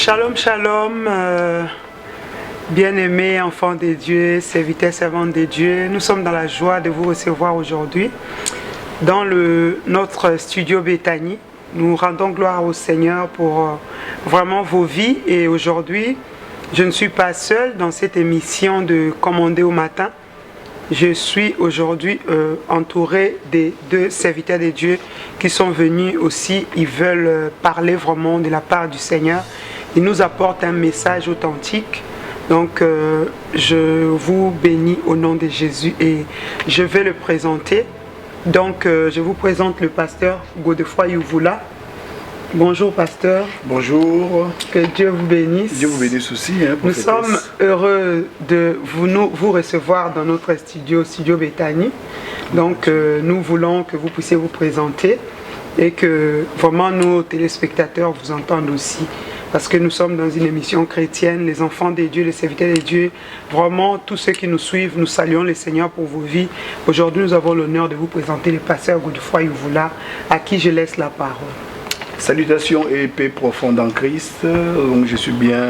Shalom, shalom, bien-aimés, enfants de Dieu, serviteurs, servantes de Dieu. Nous sommes dans la joie de vous recevoir aujourd'hui dans notre studio Bethany. Nous rendons gloire au Seigneur pour vraiment vos vies. Et aujourd'hui, je ne suis pas seul dans cette émission de Commander au matin. Je suis aujourd'hui entouré des deux serviteurs de Dieu qui sont venus aussi. Ils veulent parler vraiment de la part du Seigneur. Ils nous apportent un message authentique. Donc, je vous bénis au nom de Jésus et je vais le présenter. Donc, je vous présente le pasteur Godefroy Yuvula. Bonjour, pasteur. Bonjour. Que Dieu vous bénisse. Dieu vous bénisse aussi. Nous sommes heureux de vous recevoir dans notre studio Bethany. Donc, nous voulons que vous puissiez vous présenter et que vraiment nos téléspectateurs vous entendent aussi. Parce que nous sommes dans une émission chrétienne, les enfants de Dieu, les serviteurs de Dieu, vraiment tous ceux qui nous suivent, nous saluons le Seigneur pour vos vies. Aujourd'hui, nous avons l'honneur de vous présenter le pasteur Godefroy Yuvula, à qui je laisse la parole. Salutations et paix profonde en Christ. Donc, je suis bien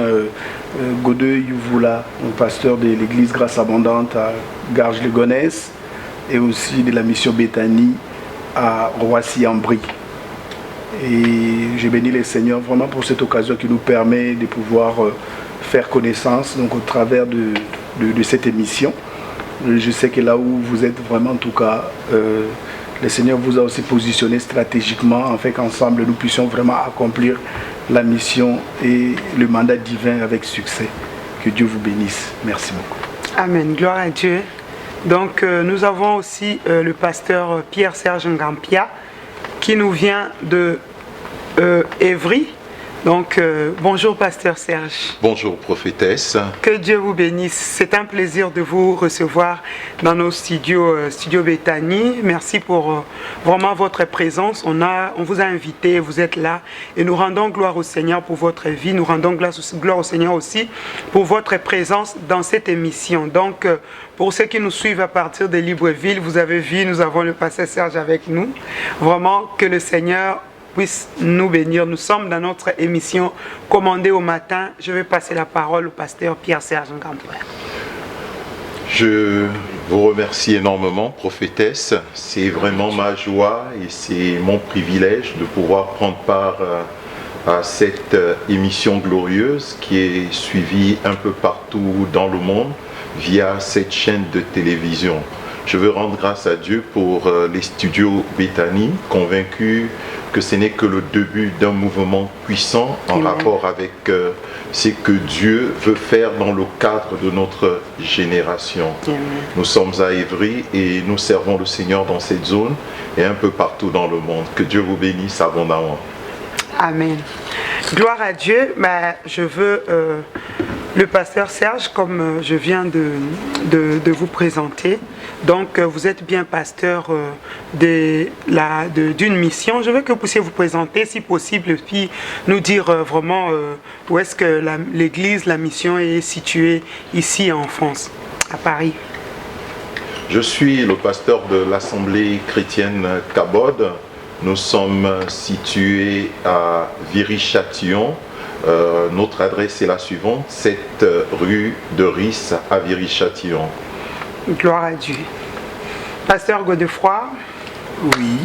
Godefroy Yuvula, pasteur de l'église Grâce Abondante à Garges-les-Gonesse et aussi de la mission Bethany à Roissy-en-Brie. Et je bénis le Seigneur vraiment pour cette occasion qui nous permet de pouvoir faire connaissance donc, au travers de cette émission. Je sais que là où vous êtes vraiment, en tout cas, le Seigneur vous a aussi positionné stratégiquement afin qu'ensemble nous puissions vraiment accomplir la mission et le mandat divin avec succès. Que Dieu vous bénisse. Merci beaucoup. Amen. Gloire à Dieu. Donc nous avons aussi le pasteur Pierre-Serge Ngampia qui nous vient de Évry. Donc, bonjour pasteur Serge. Bonjour prophétesse. Que Dieu vous bénisse. C'est un plaisir de vous recevoir dans nos studios Bethany. Merci pour vraiment votre présence. On vous a invité, vous êtes là. Et nous rendons gloire au Seigneur pour votre vie. Nous rendons gloire au Seigneur aussi pour votre présence dans cette émission. Donc, pour ceux qui nous suivent à partir de Libreville, vous avez vu, nous avons le pasteur Serge avec nous. Vraiment, que le Seigneur puisse nous bénir. Nous sommes dans notre émission Commander au matin. Je vais passer la parole au pasteur Pierre-Serge Ngampia. Je vous remercie énormément, prophétesse. C'est vraiment ma joie et c'est mon privilège de pouvoir prendre part à cette émission glorieuse qui est suivie un peu partout dans le monde via cette chaîne de télévision. Je veux rendre grâce à Dieu pour les studios Bethany, convaincu que ce n'est que le début d'un mouvement puissant en Amen. Rapport avec ce que Dieu veut faire dans le cadre de notre génération. Amen. Nous sommes à Évry et nous servons le Seigneur dans cette zone et un peu partout dans le monde. Que Dieu vous bénisse abondamment. Amen. Gloire à Dieu. Je veux le pasteur Serge, comme je viens de vous présenter. Donc, vous êtes bien pasteur d'une mission. Je veux que vous puissiez vous présenter, si possible, puis nous dire vraiment où est-ce que l'église, la mission est située ici en France, à Paris. Je suis le pasteur de l'Assemblée chrétienne Cabode. Nous sommes situés à Viry-Châtillon. Notre adresse est la suivante, 7 rue de Ris à Viry-Châtillon. Gloire à Dieu. Pasteur Godefroy. Oui,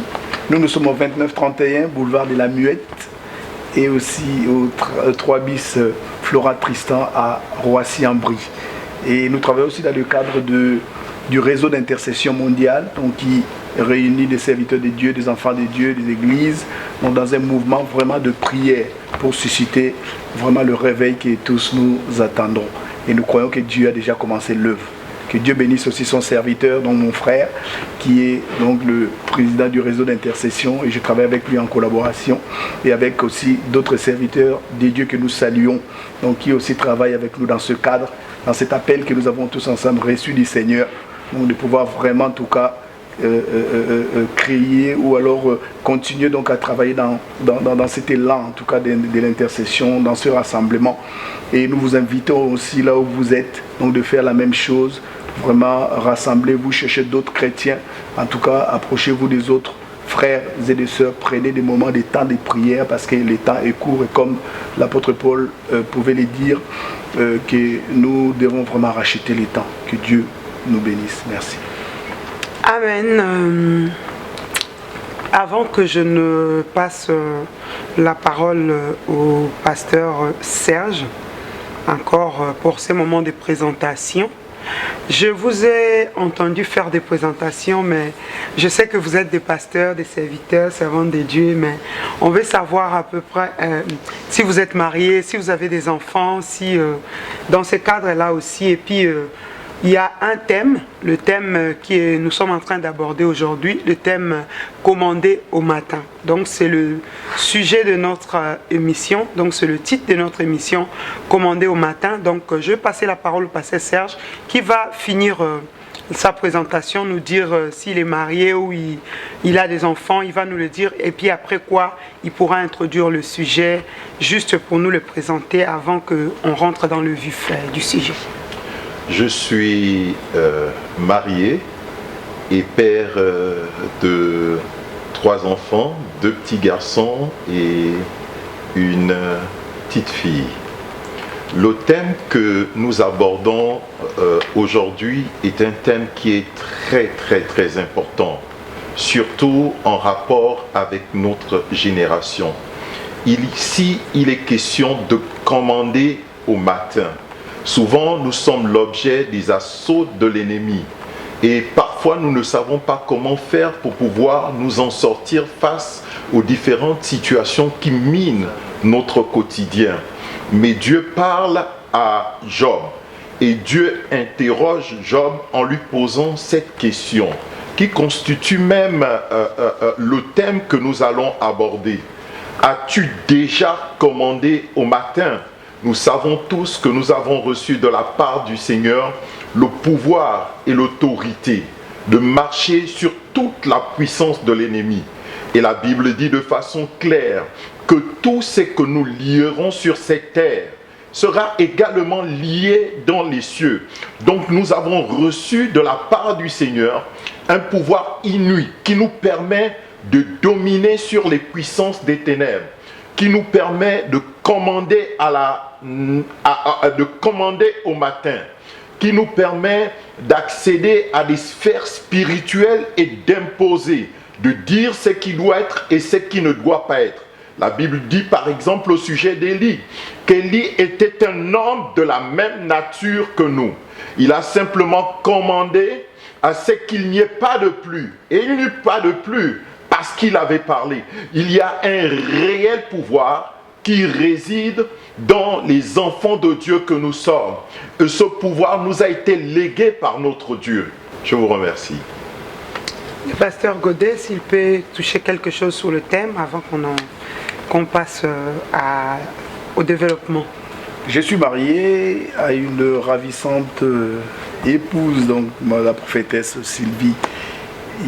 nous sommes au 2931 boulevard de la Muette et aussi au 3 bis Flora Tristan à Roissy-en-Brie. Et nous travaillons aussi dans le cadre du réseau d'intercession mondiale donc qui réunit des serviteurs de Dieu, des enfants de Dieu, des églises, donc dans un mouvement vraiment de prière pour susciter vraiment le réveil que tous nous attendons. Et nous croyons que Dieu a déjà commencé l'œuvre. Que Dieu bénisse aussi son serviteur, donc mon frère, qui est donc le président du réseau d'intercession, et je travaille avec lui en collaboration, et avec aussi d'autres serviteurs des dieux que nous saluons, donc qui aussi travaillent avec nous dans ce cadre, dans cet appel que nous avons tous ensemble reçu du Seigneur, donc de pouvoir vraiment en tout cas créer ou alors continuer donc à travailler dans cet élan en tout cas de l'intercession, dans ce rassemblement. Et nous vous invitons aussi là où vous êtes donc de faire la même chose, vraiment rassemblez-vous, cherchez d'autres chrétiens, en tout cas approchez-vous des autres frères et des sœurs, prenez des moments, des temps de prière parce que le temps est court et comme l'apôtre Paul pouvait le dire, que nous devons vraiment racheter le temps. Que Dieu nous bénisse. Merci. Amen. Avant que je ne passe la parole au pasteur Serge, encore pour ces moments de présentation, je vous ai entendu faire des présentations, mais je sais que vous êtes des pasteurs, des serviteurs, servants de Dieu, mais on veut savoir à peu près si vous êtes mariés, si vous avez des enfants, si dans ce cadre-là aussi, et puis il y a un thème, le thème que nous sommes en train d'aborder aujourd'hui, le thème commandé au matin. Donc c'est le sujet de notre émission, donc c'est le titre de notre émission, commandé au matin. Donc je vais passer la parole au pasteur Serge qui va finir sa présentation, nous dire s'il est marié ou il a des enfants, il va nous le dire et puis après quoi il pourra introduire le sujet juste pour nous le présenter avant qu'on rentre dans le vif du sujet. Je suis marié et père de 3 enfants, 2 petits garçons et une petite fille. Le thème que nous abordons aujourd'hui est un thème qui est très important, surtout en rapport avec notre génération. Ici, il est question de commander au matin. Souvent, nous sommes l'objet des assauts de l'ennemi et parfois nous ne savons pas comment faire pour pouvoir nous en sortir face aux différentes situations qui minent notre quotidien. Mais Dieu parle à Job et Dieu interroge Job en lui posant cette question qui constitue même le thème que nous allons aborder. As-tu déjà commandé au matin ? Nous savons tous que nous avons reçu de la part du Seigneur le pouvoir et l'autorité de marcher sur toute la puissance de l'ennemi. Et la Bible dit de façon claire que tout ce que nous lierons sur cette terre sera également lié dans les cieux. Donc nous avons reçu de la part du Seigneur un pouvoir inouï qui nous permet de dominer sur les puissances des ténèbres, qui nous permet de commander de commander au matin, qui nous permet d'accéder à des sphères spirituelles et d'imposer, de dire ce qui doit être et ce qui ne doit pas être. La Bible dit par exemple au sujet d'Élie, qu'Élie était un homme de la même nature que nous. Il a simplement commandé à ce qu'il n'y ait pas de pluie. Et il n'y eut pas de pluie parce qu'il avait parlé. Il y a un réel pouvoir qui réside dans les enfants de Dieu que nous sommes. Et ce pouvoir nous a été légué par notre Dieu. Je vous remercie. Le pasteur Godet, s'il peut toucher quelque chose sur le thème avant qu'on passe au développement. Je suis marié à une ravissante épouse, donc la prophétesse Sylvie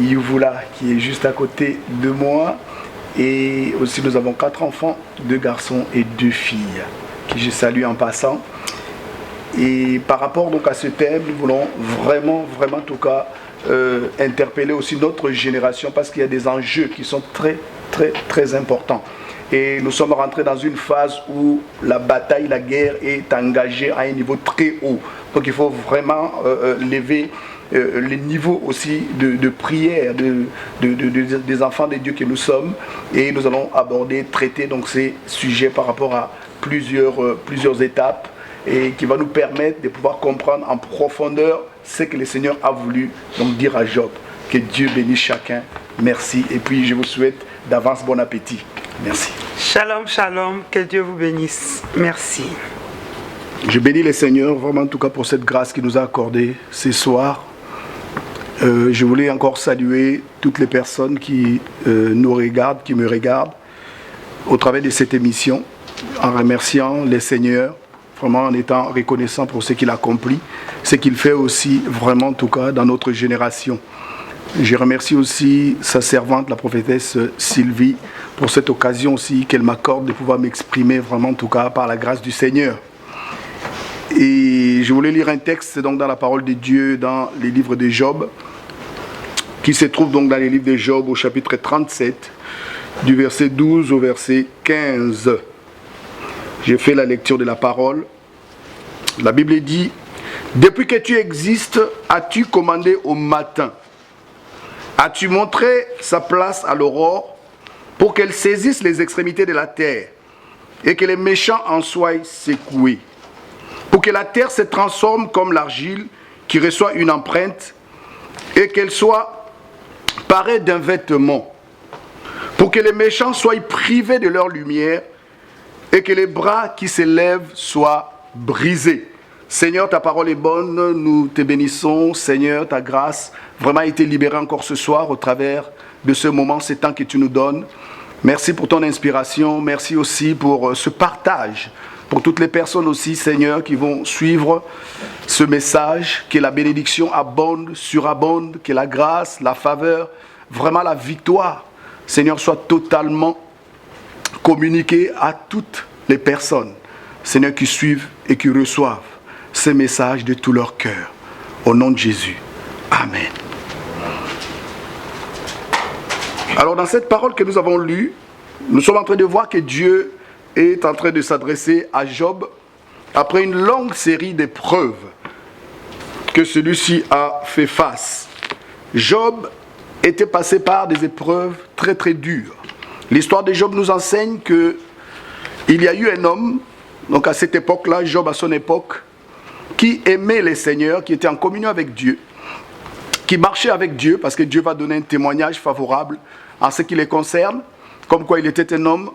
Youvula, qui est juste à côté de moi. Et aussi nous avons 4 enfants, 2 garçons et 2 filles, que je salue en passant. Et par rapport donc à ce thème, nous voulons vraiment en tout cas interpeller aussi notre génération parce qu'il y a des enjeux qui sont très importants. Et nous sommes rentrés dans une phase où la bataille, la guerre est engagée à un niveau très haut. Donc il faut vraiment lever les niveaux aussi de prière des enfants de Dieu que nous sommes. Et nous allons traiter donc ces sujets par rapport à plusieurs étapes et qui va nous permettre de pouvoir comprendre en profondeur ce que le Seigneur a voulu donc dire à Job. Que Dieu bénisse chacun. Merci. Et puis je vous souhaite d'avance bon appétit. Merci. Shalom, shalom. Que Dieu vous bénisse. Merci. Je bénis le Seigneur vraiment en tout cas pour cette grâce qu'il nous a accordée ce soir. Je voulais encore saluer toutes les personnes qui nous regardent, qui me regardent au travers de cette émission, en remerciant le Seigneur, vraiment en étant reconnaissant pour ce qu'il accomplit, ce qu'il fait aussi vraiment en tout cas dans notre génération. Je remercie aussi sa servante, la prophétesse Sylvie, pour cette occasion aussi qu'elle m'accorde de pouvoir m'exprimer vraiment en tout cas par la grâce du Seigneur. Et je voulais lire un texte donc dans la parole de Dieu, dans les livres de Job. qui se trouve donc dans les livres de Job au chapitre 37, du verset 12 au verset 15. J'ai fait la lecture de la parole. La Bible dit: depuis que tu existes, as-tu commandé au matin? As-tu montré sa place à l'aurore pour qu'elle saisisse les extrémités de la terre et que les méchants en soient secoués? Pour que la terre se transforme comme l'argile qui reçoit une empreinte et qu'elle soit parée d'un vêtement. Pour que les méchants soient privés de leur lumière et que les bras qui s'élèvent soient brisés. Seigneur, ta parole est bonne, nous te bénissons. Seigneur, ta grâce vraiment a été libérée encore ce soir au travers de ce moment, ce temps que tu nous donnes. Merci pour ton inspiration, merci aussi pour ce partage, pour toutes les personnes aussi, Seigneur, qui vont suivre ce message, que la bénédiction abonde, surabonde, que la grâce, la faveur, vraiment la victoire, Seigneur, soit totalement communiquée à toutes les personnes, Seigneur, qui suivent et qui reçoivent ces messages de tout leur cœur. Au nom de Jésus. Amen. Alors dans cette parole que nous avons lue, nous sommes en train de voir que Dieu est en train de s'adresser à Job après une longue série d'épreuves que celui-ci a fait face. Job était passé par des épreuves très très dures. L'histoire de Job nous enseigne que il y a eu un homme, donc à cette époque-là, Job à son époque, qui aimait le Seigneur, qui était en communion avec Dieu, qui marchait avec Dieu, parce que Dieu va donner un témoignage favorable en ce qui les concerne, comme quoi il était un homme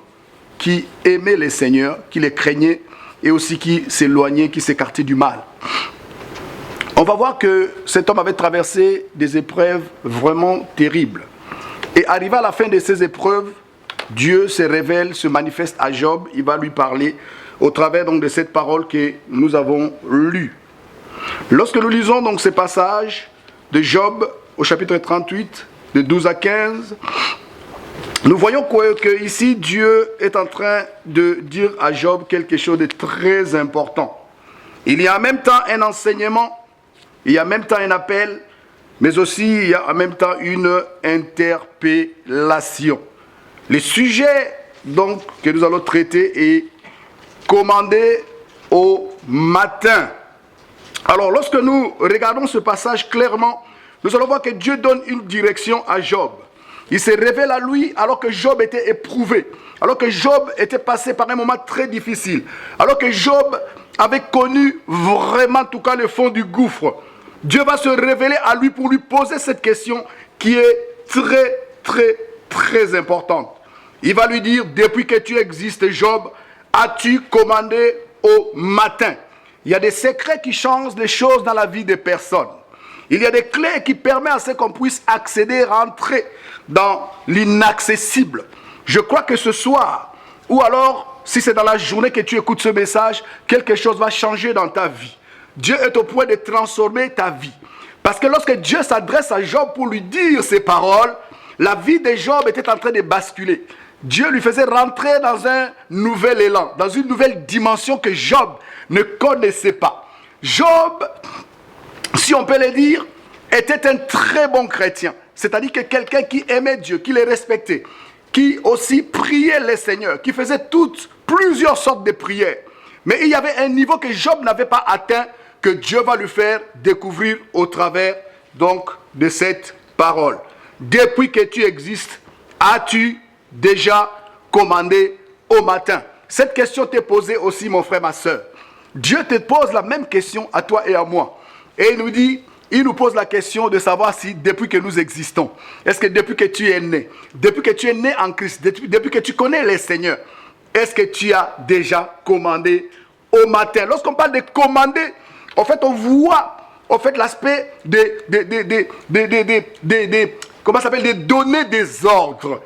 qui aimait le Seigneur, qui les craignait, et aussi qui s'éloignait, qui s'écartait du mal. On va voir que cet homme avait traversé des épreuves vraiment terribles. Et arrivé à la fin de ces épreuves, Dieu se révèle, se manifeste à Job, il va lui parler au travers donc de cette parole que nous avons lue. Lorsque nous lisons donc ces passages de Job au chapitre 38, de 12 à 15, nous voyons que ici Dieu est en train de dire à Job quelque chose de très important. Il y a en même temps un enseignement, il y a en même temps un appel, mais aussi il y a en même temps une interpellation. Le sujet donc que nous allons traiter est commandé au matin. Alors lorsque nous regardons ce passage clairement, nous allons voir que Dieu donne une direction à Job. Il se révèle à lui alors que Job était éprouvé, alors que Job était passé par un moment très difficile, alors que Job avait connu vraiment en tout cas le fond du gouffre. Dieu va se révéler à lui pour lui poser cette question qui est très très très importante. Il va lui dire: depuis que tu existes, Job, as-tu commandé au matin? Il y a des secrets qui changent les choses dans la vie des personnes. Il y a des clés qui permettent à ce qu'on puisse accéder, rentrer dans l'inaccessible. Je crois que ce soir, ou alors si c'est dans la journée que tu écoutes ce message, quelque chose va changer dans ta vie. Dieu est au point de transformer ta vie. Parce que lorsque Dieu s'adresse à Job pour lui dire ces paroles, la vie de Job était en train de basculer. Dieu lui faisait rentrer dans un nouvel élan, dans une nouvelle dimension que Job ne connaissait pas. Job, si on peut le dire, était un très bon chrétien. C'est-à-dire que quelqu'un qui aimait Dieu, qui le respectait, qui aussi priait le Seigneur, qui faisait plusieurs sortes de prières. Mais il y avait un niveau que Job n'avait pas atteint, que Dieu va lui faire découvrir au travers donc de cette parole. Depuis que tu existes, as-tu déjà commandé au matin? Cette question t'est posée aussi, mon frère, ma soeur. Dieu te pose la même question à toi et à moi. Et il nous pose la question de savoir si depuis que nous existons, est-ce que depuis que tu es né en Christ, depuis que tu connais le Seigneur, est-ce que tu as déjà commandé au matin? Lorsqu'on parle de commander, en fait, on voit l'aspect de donner des ordres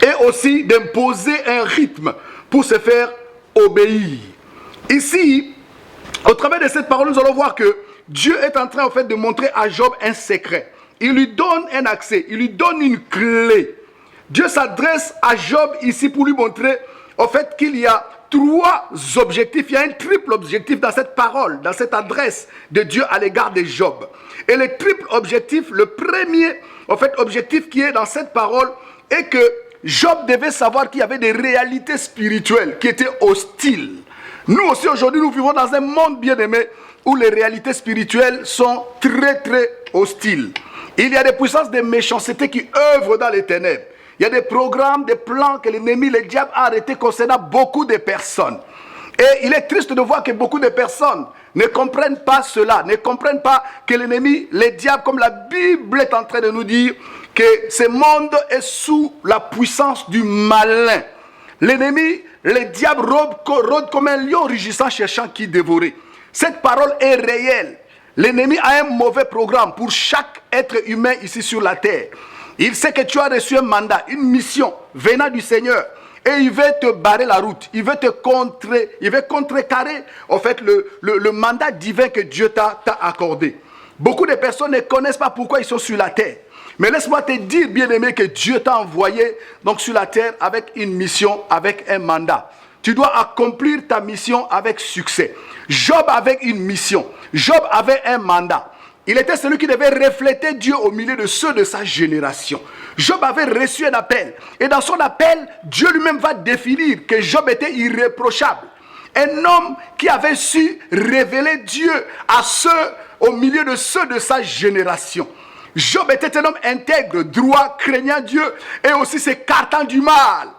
et aussi d'imposer un rythme pour se faire obéir. Ici, au travers de cette parole, nous allons voir que Dieu est en train en fait de montrer à Job un secret. Il lui donne un accès, il lui donne une clé. Dieu s'adresse à Job ici pour lui montrer en fait qu'il y a 3 objectifs, il y a un triple objectif dans cette parole, dans cette adresse de Dieu à l'égard de Job. Et le triple objectif, le premier, objectif qui est dans cette parole est que Job devait savoir qu'il y avait des réalités spirituelles qui étaient hostiles. Nous aussi aujourd'hui, nous vivons dans un monde bien-aimé où les réalités spirituelles sont très très hostiles. Il y a des puissances de méchanceté qui œuvrent dans les ténèbres. Il y a des programmes, des plans que l'ennemi, le diable a arrêtés concernant beaucoup de personnes. Et il est triste de voir que beaucoup de personnes ne comprennent pas cela, ne comprennent pas que l'ennemi, le diable, comme la Bible est en train de nous dire, que ce monde est sous la puissance du malin. L'ennemi, le diable rôde comme un lion rugissant cherchant qui dévorer. Cette parole est réelle. L'ennemi a un mauvais programme pour chaque être humain ici sur la terre. Il sait que tu as reçu un mandat, une mission venant du Seigneur. Et il veut te barrer la route. Il veut te contrecarrer en fait, le mandat divin que Dieu t'a accordé. Beaucoup de personnes ne connaissent pas pourquoi ils sont sur la terre. Mais laisse-moi te dire, bien-aimé, que Dieu t'a envoyé donc, sur la terre avec une mission, avec un mandat. Tu dois accomplir ta mission avec succès. Job avait une mission. Job avait un mandat. Il était celui qui devait refléter Dieu au milieu de ceux de sa génération. Job avait reçu un appel. Et dans son appel, Dieu lui-même va définir que Job était irréprochable. Un homme qui avait su révéler Dieu à ceux, au milieu de ceux de sa génération. Job était un homme intègre, droit, craignant Dieu et aussi s'écartant du mal.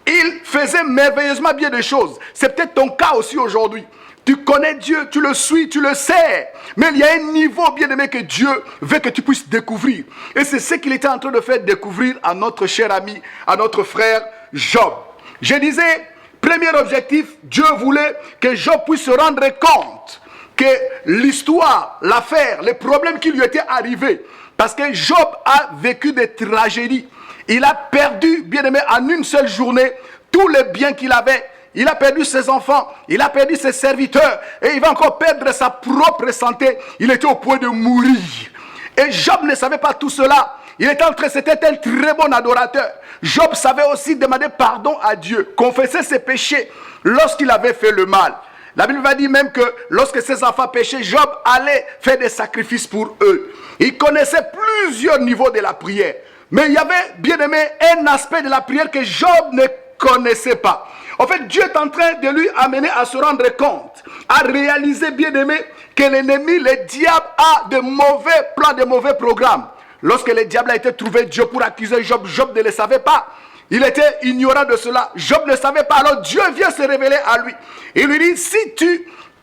Il faisait merveilleusement bien des choses. C'est peut-être ton cas aussi aujourd'hui. Tu connais Dieu, tu le suis, tu le sais. Mais il y a un niveau bien aimé que Dieu veut que tu puisses découvrir. Et c'est ce qu'il était en train de faire découvrir à notre cher ami, à notre frère Job. Je disais, premier objectif, Dieu voulait que Job puisse se rendre compte que l'histoire, l'affaire, les problèmes qui lui étaient arrivés, parce que Job a vécu des tragédies. Il a perdu, bien aimé, en une seule journée, tous les biens qu'il avait. Il a perdu ses enfants, il a perdu ses serviteurs, et il va encore perdre sa propre santé. Il était au point de mourir. Et Job ne savait pas tout cela. C'était un très bon adorateur. Job savait aussi demander pardon à Dieu, confesser ses péchés lorsqu'il avait fait le mal. La Bible va dire même que lorsque ses enfants péchaient, Job allait faire des sacrifices pour eux. Il connaissait plusieurs niveaux de la prière. Mais il y avait, bien aimé, un aspect de la prière que Job ne connaissait pas. En fait, Dieu est en train de lui amener à se rendre compte, à réaliser, bien aimé, que l'ennemi, le diable, a de mauvais plans, de mauvais programmes. Lorsque le diable a été trouvé, Dieu pour accuser Job, Job ne le savait pas. Il était ignorant de cela. Job ne savait pas. Alors Dieu vient se révéler à lui. Il lui dit, si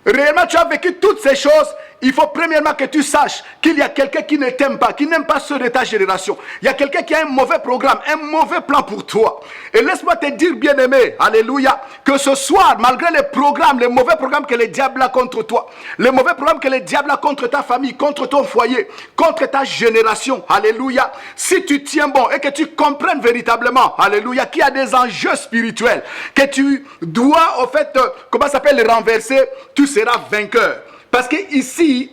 réellement tu as vécu toutes ces choses, il faut premièrement que tu saches qu'il y a quelqu'un qui ne t'aime pas, qui n'aime pas ceux de ta génération. Il y a quelqu'un qui a un mauvais programme, un mauvais plan pour toi. Et laisse-moi te dire, bien-aimé, alléluia, que ce soir, malgré les programmes, les mauvais programmes que le diable a contre toi, les mauvais programmes que le diable a contre ta famille, contre ton foyer, contre ta génération, alléluia, si tu tiens bon et que tu comprennes véritablement, alléluia, qu'il y a des enjeux spirituels, que tu dois, en fait, renverser, tu seras vainqueur. Parce que ici,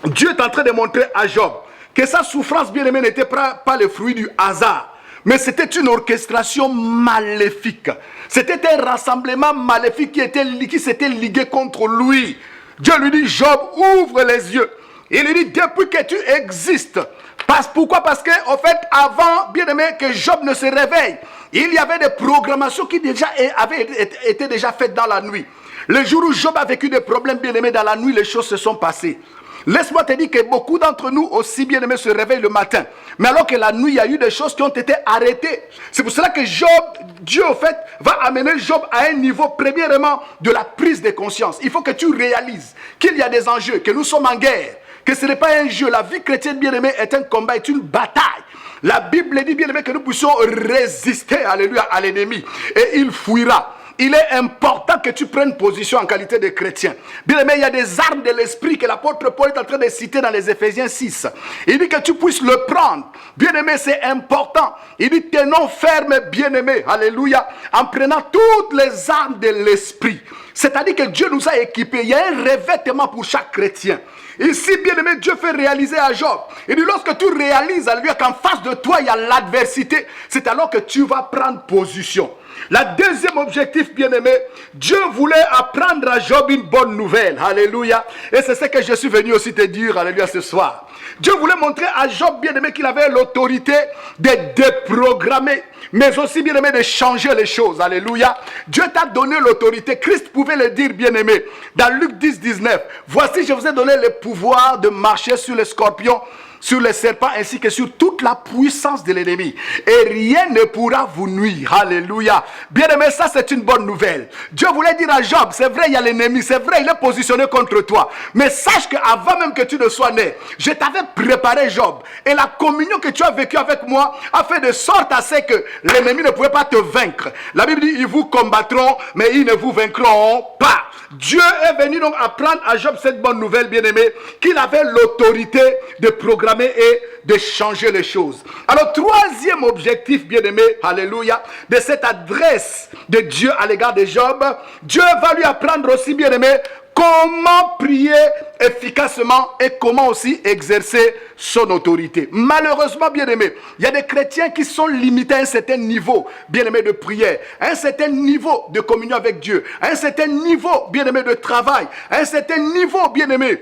Dieu est en train de montrer à Job que sa souffrance bien-aimée n'était pas le fruit du hasard. Mais c'était une orchestration maléfique. C'était un rassemblement maléfique qui s'était ligué contre lui. Dieu lui dit, Job, ouvre les yeux. Il lui dit, depuis que tu existes. Pourquoi? Parce que, en fait, avant, bien-aimé, que Job ne se réveille, il y avait des programmations qui avaient été déjà faites dans la nuit. Le jour où Job a vécu des problèmes bien-aimés dans la nuit, les choses se sont passées. Laisse-moi te dire que beaucoup d'entre nous aussi bien-aimés se réveillent le matin. Mais alors que la nuit, il y a eu des choses qui ont été arrêtées. C'est pour cela que Dieu en fait, va amener Job à un niveau premièrement de la prise de conscience. Il faut que tu réalises qu'il y a des enjeux, que nous sommes en guerre, que ce n'est pas un jeu. La vie chrétienne bien-aimée est un combat, est une bataille. La Bible dit bien-aimé que nous puissions résister, alléluia, à l'ennemi. Et il fuira. Il est important que tu prennes position en qualité de chrétien. Bien aimé, il y a des armes de l'esprit que l'apôtre Paul est en train de citer dans les Éphésiens 6. Il dit que tu puisses le prendre. Bien aimé, c'est important. Il dit tenons ferme, bien aimé, alléluia, en prenant toutes les armes de l'esprit. C'est-à-dire que Dieu nous a équipés. Il y a un revêtement pour chaque chrétien. Ici, bien aimé, Dieu fait réaliser à Job. Il dit lorsque tu réalises à lui qu'en face de toi il y a l'adversité, c'est alors que tu vas prendre position. La deuxième objectif, bien-aimé, Dieu voulait apprendre à Job une bonne nouvelle. Alléluia. Et c'est ce que je suis venu aussi te dire, alléluia, ce soir. Dieu voulait montrer à Job, bien-aimé, qu'il avait l'autorité de déprogrammer, mais aussi, bien-aimé, de changer les choses. Alléluia. Dieu t'a donné l'autorité. Christ pouvait le dire, bien-aimé, dans Luc 10, 19. Voici, je vous ai donné le pouvoir de marcher sur les scorpions, sur les serpents, ainsi que sur toute la puissance de l'ennemi. Et rien ne pourra vous nuire. Alléluia. Bien-aimé, ça c'est une bonne nouvelle. Dieu voulait dire à Job, c'est vrai, il y a l'ennemi, c'est vrai, il est positionné contre toi. Mais sache qu'avant même que tu ne sois né, je t'avais préparé, Job. Et la communion que tu as vécue avec moi a fait de sorte à ce que l'ennemi ne pouvait pas te vaincre. La Bible dit, ils vous combattront, mais ils ne vous vaincront pas. Dieu est venu donc apprendre à Job cette bonne nouvelle, bien-aimé, qu'il avait l'autorité de programmer et de changer les choses. Alors, troisième objectif, bien-aimé, alléluia, de cette adresse de Dieu à l'égard de Job, Dieu va lui apprendre aussi, bien-aimé, comment prier efficacement et comment aussi exercer son autorité. Malheureusement, bien-aimé, il y a des chrétiens qui sont limités à un certain niveau, bien-aimé, de prière, à un certain niveau de communion avec Dieu, à un certain niveau, bien-aimé, de travail, à un certain niveau, bien-aimé,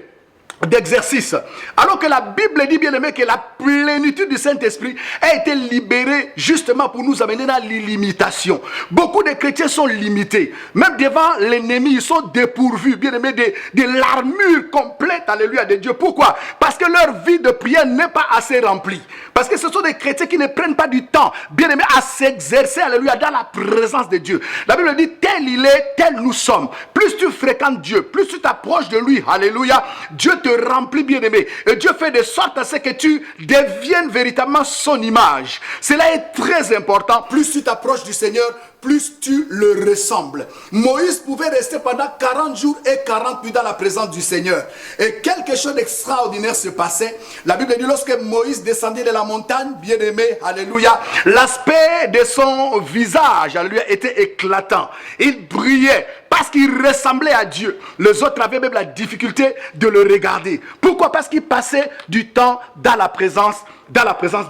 d'exercice. Alors que la Bible dit, bien aimé, que la plénitude du Saint-Esprit a été libérée justement pour nous amener dans l'illimitation. Beaucoup de chrétiens sont limités. Même devant l'ennemi, ils sont dépourvus, bien aimé, de l'armure complète, alléluia, de Dieu. Pourquoi? Parce que leur vie de prière n'est pas assez remplie. Parce que ce sont des chrétiens qui ne prennent pas du temps, bien aimé, à s'exercer, alléluia, dans la présence de Dieu. La Bible dit, tel il est, tel nous sommes. Plus tu fréquentes Dieu, plus tu t'approches de lui, alléluia, Dieu te remplit, bien-aimé. Et Dieu fait de sorte à ce que tu deviennes véritablement son image. Cela est très important. Plus tu t'approches du Seigneur, plus tu le ressembles. Moïse pouvait rester pendant 40 jours et 40 nuits dans la présence du Seigneur. Et quelque chose d'extraordinaire se passait. La Bible dit, lorsque Moïse descendait de la montagne, bien-aimé, alléluia, l'aspect de son visage, alléluia, était éclatant. Il brillait parce qu'il ressemblait à Dieu. Les autres avaient même la difficulté de le regarder. Pourquoi? Parce qu'il passait du temps dans la présence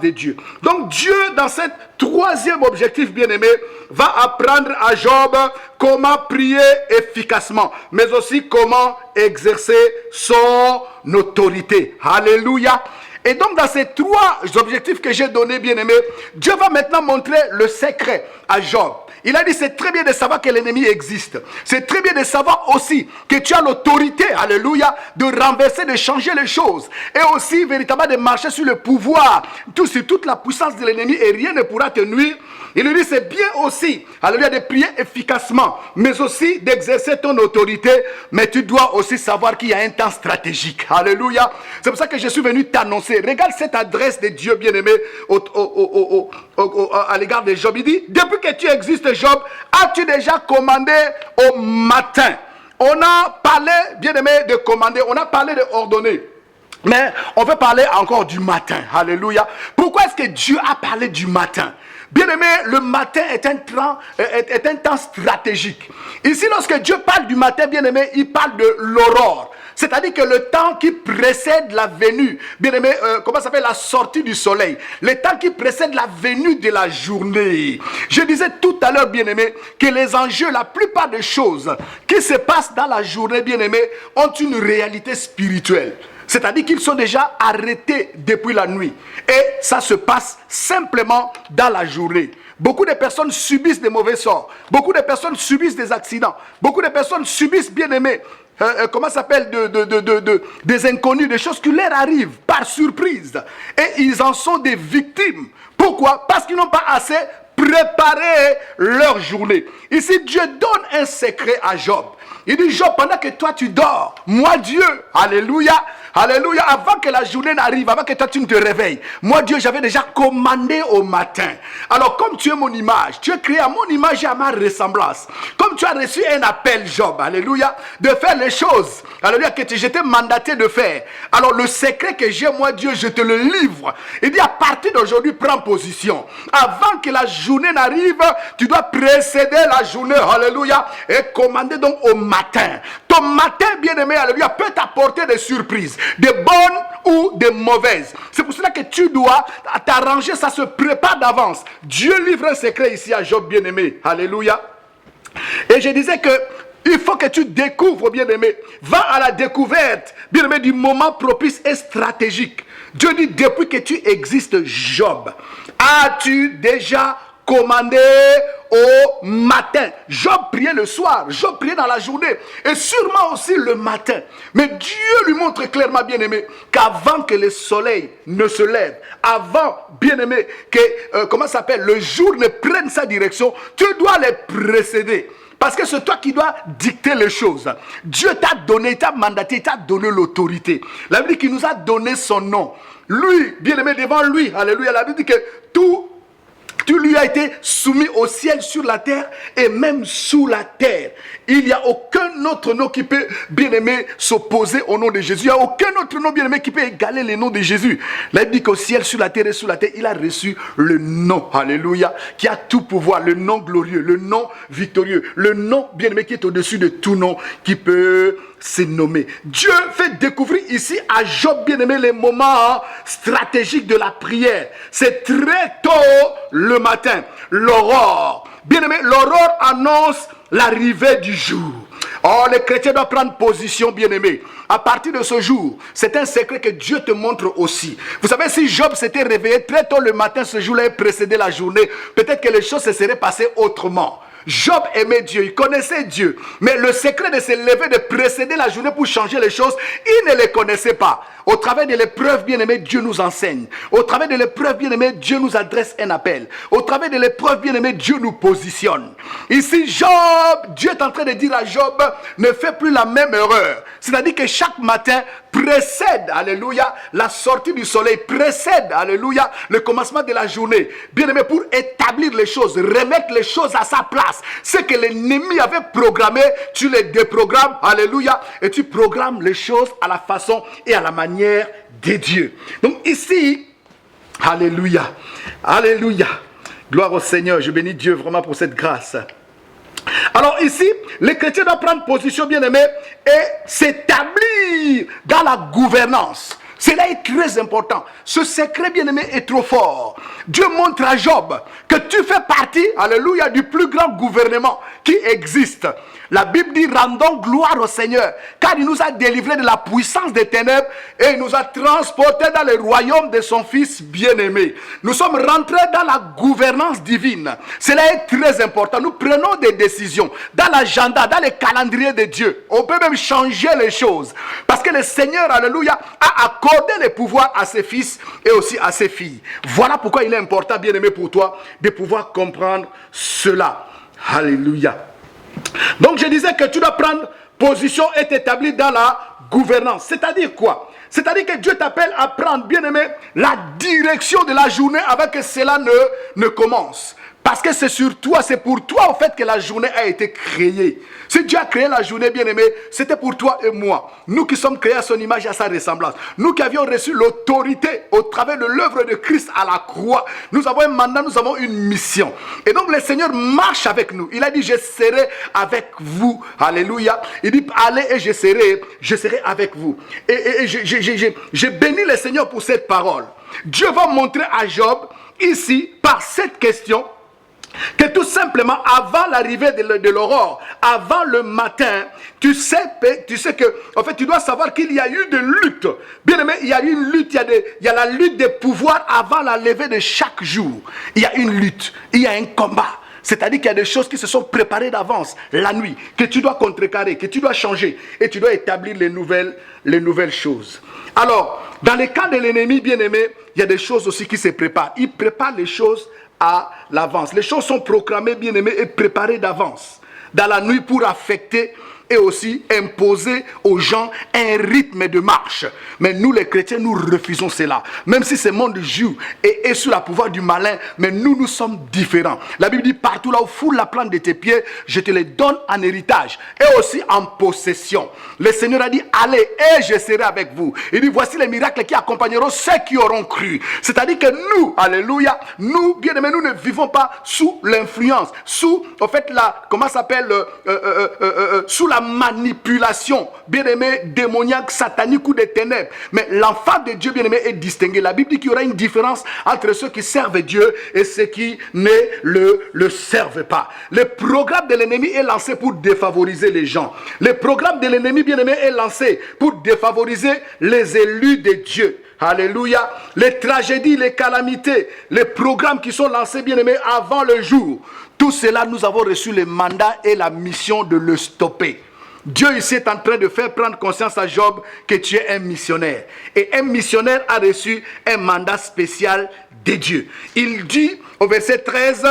de Dieu. Donc Dieu, dans cet troisième objectif, bien-aimé, va apprendre à Job comment prier efficacement, mais aussi comment exercer son autorité. Alléluia. Et donc dans ces trois objectifs que j'ai donnés, bien-aimé, Dieu va maintenant montrer le secret à Job. Il a dit, c'est très bien de savoir que l'ennemi existe. C'est très bien de savoir aussi que tu as l'autorité, alléluia, de renverser, de changer les choses. Et aussi, véritablement, de marcher sur le pouvoir, sur toute la puissance de l'ennemi, et rien ne pourra te nuire. Il lui dit, c'est bien aussi, alléluia, de prier efficacement, mais aussi d'exercer ton autorité. Mais tu dois aussi savoir qu'il y a un temps stratégique. Alléluia. C'est pour ça que je suis venu t'annoncer. Regarde cette adresse de Dieu, bien-aimé, à l'égard de Job. Il dit, depuis que tu existes, Job, as-tu déjà commandé au matin? On a parlé, bien-aimé, de commander, on a parlé de ordonner. Mais on veut parler encore du matin. Alléluia. Pourquoi est-ce que Dieu a parlé du matin? Bien-aimé, le matin est un temps stratégique. Ici, lorsque Dieu parle du matin, bien-aimé, il parle de l'aurore. C'est-à-dire que le temps qui précède la venue, bien-aimé, comment ça s'appelle, la sortie du soleil. Le temps qui précède la venue de la journée. Je disais tout à l'heure, bien-aimé, que les enjeux, la plupart des choses qui se passent dans la journée, bien-aimé, ont une réalité spirituelle. C'est-à-dire qu'ils sont déjà arrêtés depuis la nuit. Et ça se passe simplement dans la journée. Beaucoup de personnes subissent des mauvais sorts. Beaucoup de personnes subissent des accidents. Beaucoup de personnes subissent, bien-aimés, comment ça s'appelle, des inconnus, des choses qui leur arrivent par surprise. Et ils en sont des victimes. Pourquoi? Parce qu'ils n'ont pas assez préparé leur journée. Ici, Dieu donne un secret à Job. Il dit, Job, pendant que toi tu dors, moi Dieu, alléluia, alléluia, avant que la journée n'arrive, avant que toi tu ne te réveilles, moi Dieu, j'avais déjà commandé au matin. Alors comme tu es mon image, tu es créé à mon image et à ma ressemblance. Comme tu as reçu un appel, Job, alléluia, de faire les choses, alléluia, que j'étais mandaté de faire. Alors le secret que j'ai, moi Dieu, je te le livre. Il dit, à partir d'aujourd'hui, prends position. Avant que la journée n'arrive, tu dois précéder la journée, alléluia, et commander donc au matin. Ton matin, bien-aimé, alléluia, peut t'apporter des surprises, de bonnes ou des mauvaises. C'est pour cela que tu dois t'arranger, ça se prépare d'avance. Dieu livre un secret ici à Job, bien-aimé. Alléluia. Et je disais que il faut que tu découvres, bien-aimé. Va à la découverte, bien-aimé, du moment propice et stratégique. Dieu dit, depuis que tu existes, Job, as-tu déjà commandé au matin? Job priait le soir, Job priait dans la journée et sûrement aussi le matin. Mais Dieu lui montre clairement, bien-aimé, qu'avant que le soleil ne se lève, avant, bien-aimé, que le jour ne prenne sa direction, tu dois les précéder. Parce que c'est toi qui dois dicter les choses. Dieu t'a donné, il t'a mandaté, il t'a donné l'autorité. La Bible dit qu'il nous a donné son nom. Lui, bien-aimé, devant lui, alléluia, la Bible dit que tout lui a été soumis au ciel, sur la terre et même sous la terre. Il n'y a aucun autre nom qui peut, bien-aimé, s'opposer au nom de Jésus. Il n'y a aucun autre nom, bien-aimé, qui peut égaler le nom de Jésus. La Bible dit qu'au ciel, sur la terre et sous la terre, il a reçu le nom, alléluia, qui a tout pouvoir, le nom glorieux, le nom victorieux, le nom, bien-aimé, qui est au-dessus de tout nom qui peut se nommer. Dieu fait découvrir ici à Job, bien-aimé, les moments stratégiques de la prière. C'est très tôt le matin, l'aurore. Bien-aimé, l'aurore annonce l'arrivée du jour. Oh, les chrétiens doivent prendre position, bien-aimé. À partir de ce jour, c'est un secret que Dieu te montre aussi. Vous savez, si Job s'était réveillé très tôt le matin, ce jour-là, et précédé la journée, peut-être que les choses se seraient passées autrement. Job aimait Dieu, il connaissait Dieu. Mais le secret de se lever, de précéder la journée pour changer les choses, il ne les connaissait pas. Au travers de l'épreuve, bien-aimé, Dieu nous enseigne. Au travers de l'épreuve, bien-aimé, Dieu nous adresse un appel. Au travers de l'épreuve, bien-aimé, Dieu nous positionne. Ici, Job, Dieu est en train de dire à Job, ne fais plus la même erreur. C'est-à-dire que chaque matin précède, alléluia, la sortie du soleil, précède, alléluia, le commencement de la journée. Bien-aimé, pour établir les choses, remettre les choses à sa place. Ce que l'ennemi avait programmé, tu les déprogrammes, alléluia, et tu programmes les choses à la façon et à la manière de Dieu. Donc ici, alléluia, alléluia, gloire au Seigneur, je bénis Dieu vraiment pour cette grâce. Alors ici, les chrétiens doivent prendre position, bien-aimés, et s'établir dans la gouvernance. Cela est très important. Ce secret, bien-aimé, est trop fort. Dieu montre à Job que tu fais partie, alléluia, du plus grand gouvernement qui existe. La Bible dit, rendons gloire au Seigneur, car il nous a délivrés de la puissance des ténèbres et il nous a transportés dans le royaume de son Fils bien-aimé. Nous sommes rentrés dans la gouvernance divine. Cela est très important. Nous prenons des décisions dans l'agenda, dans le calendrier de Dieu. On peut même changer les choses. Parce que le Seigneur, alléluia, a accordé le pouvoir à ses fils et aussi à ses filles. Voilà pourquoi il est important, bien-aimé, pour toi, de pouvoir comprendre cela. Alléluia. Donc je disais que tu dois prendre position et t'établir dans la gouvernance. C'est-à-dire quoi? C'est-à-dire que Dieu t'appelle à prendre, bien-aimé, la direction de la journée avant que cela ne commence. Parce que c'est sur toi, c'est pour toi en fait que la journée a été créée. Si Dieu a créé la journée, bien-aimé, c'était pour toi et moi. Nous qui sommes créés à son image et à sa ressemblance. Nous qui avions reçu l'autorité au travers de l'œuvre de Christ à la croix. Nous avons un mandat, nous avons une mission. Et donc le Seigneur marche avec nous. Il a dit, je serai avec vous. Alléluia. Il dit, allez et je serai avec vous. Et je bénis le Seigneur pour cette parole. Dieu va montrer à Job, ici, par cette question, que tout simplement, avant l'arrivée de l'aurore, avant le matin, tu sais que, en fait, tu dois savoir qu'il y a eu des luttes. Bien aimé, il y a eu une lutte, il y a la lutte des pouvoirs avant la levée de chaque jour. Il y a une lutte, il y a un combat. C'est-à-dire qu'il y a des choses qui se sont préparées d'avance, la nuit, que tu dois contrecarrer, que tu dois changer, et tu dois établir les nouvelles choses. Alors, dans les cas de l'ennemi, bien aimé, il y a des choses aussi qui se préparent. Il prépare les choses à l'avance. Les choses sont proclamées, bien aimées, et préparées d'avance. Dans la nuit pour affecter et aussi imposer aux gens un rythme de marche. Mais nous les chrétiens, nous refusons cela. Même si ce monde joue et est sous le pouvoir du malin, mais nous sommes différents. La Bible dit, partout là où foule la plante de tes pieds, je te les donne en héritage et aussi en possession. Le Seigneur a dit, allez et je serai avec vous. Il dit, voici les miracles qui accompagneront ceux qui auront cru. C'est-à-dire que nous, alléluia, nous, bien aimés, nous ne vivons pas sous l'influence, sous, en fait, sous la la manipulation, bien-aimé, démoniaque, satanique ou des ténèbres. Mais l'enfant de Dieu, bien-aimé, est distingué. La Bible dit qu'il y aura une différence entre ceux qui servent Dieu et ceux qui ne le servent pas. Le programme de l'ennemi est lancé pour défavoriser les gens. Le programme de l'ennemi, bien-aimé, est lancé pour défavoriser les élus de Dieu. Alléluia. Les tragédies, les calamités, les programmes qui sont lancés, bien-aimés, avant le jour. Tout cela, nous avons reçu le mandat et la mission de le stopper. Dieu ici est en train de faire prendre conscience à Job que tu es un missionnaire. Et un missionnaire a reçu un mandat spécial de Dieu. Il dit au verset 13...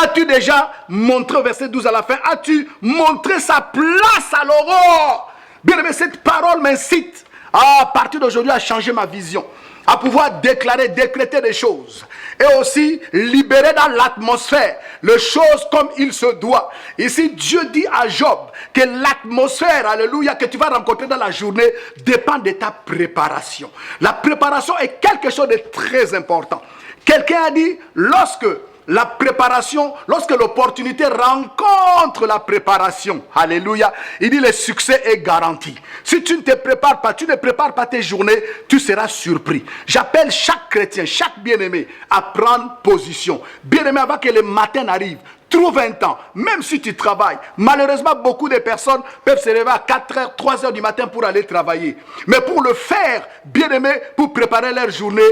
As-tu déjà montré, au verset 12 à la fin, as-tu montré sa place à l'aurore? Bien aimé, cette parole m'incite à partir d'aujourd'hui à changer ma vision, à pouvoir déclarer, décréter des choses et aussi libérer dans l'atmosphère les choses comme il se doit. Ici, Dieu dit à Job que l'atmosphère, alléluia, que tu vas rencontrer dans la journée dépend de ta préparation. La préparation est quelque chose de très important. Quelqu'un a dit, lorsque la préparation, lorsque l'opportunité rencontre la préparation, alléluia, il dit le succès est garanti. Si tu ne te prépares pas, tu ne prépares pas tes journées, tu seras surpris. J'appelle chaque chrétien, chaque bien-aimé à prendre position. Bien-aimé, avant que le matin arrive, trouve un temps, même si tu travailles. Malheureusement, beaucoup de personnes peuvent se lever à 4h, 3h du matin pour aller travailler. Mais pour le faire, bien-aimé, pour préparer leur journée,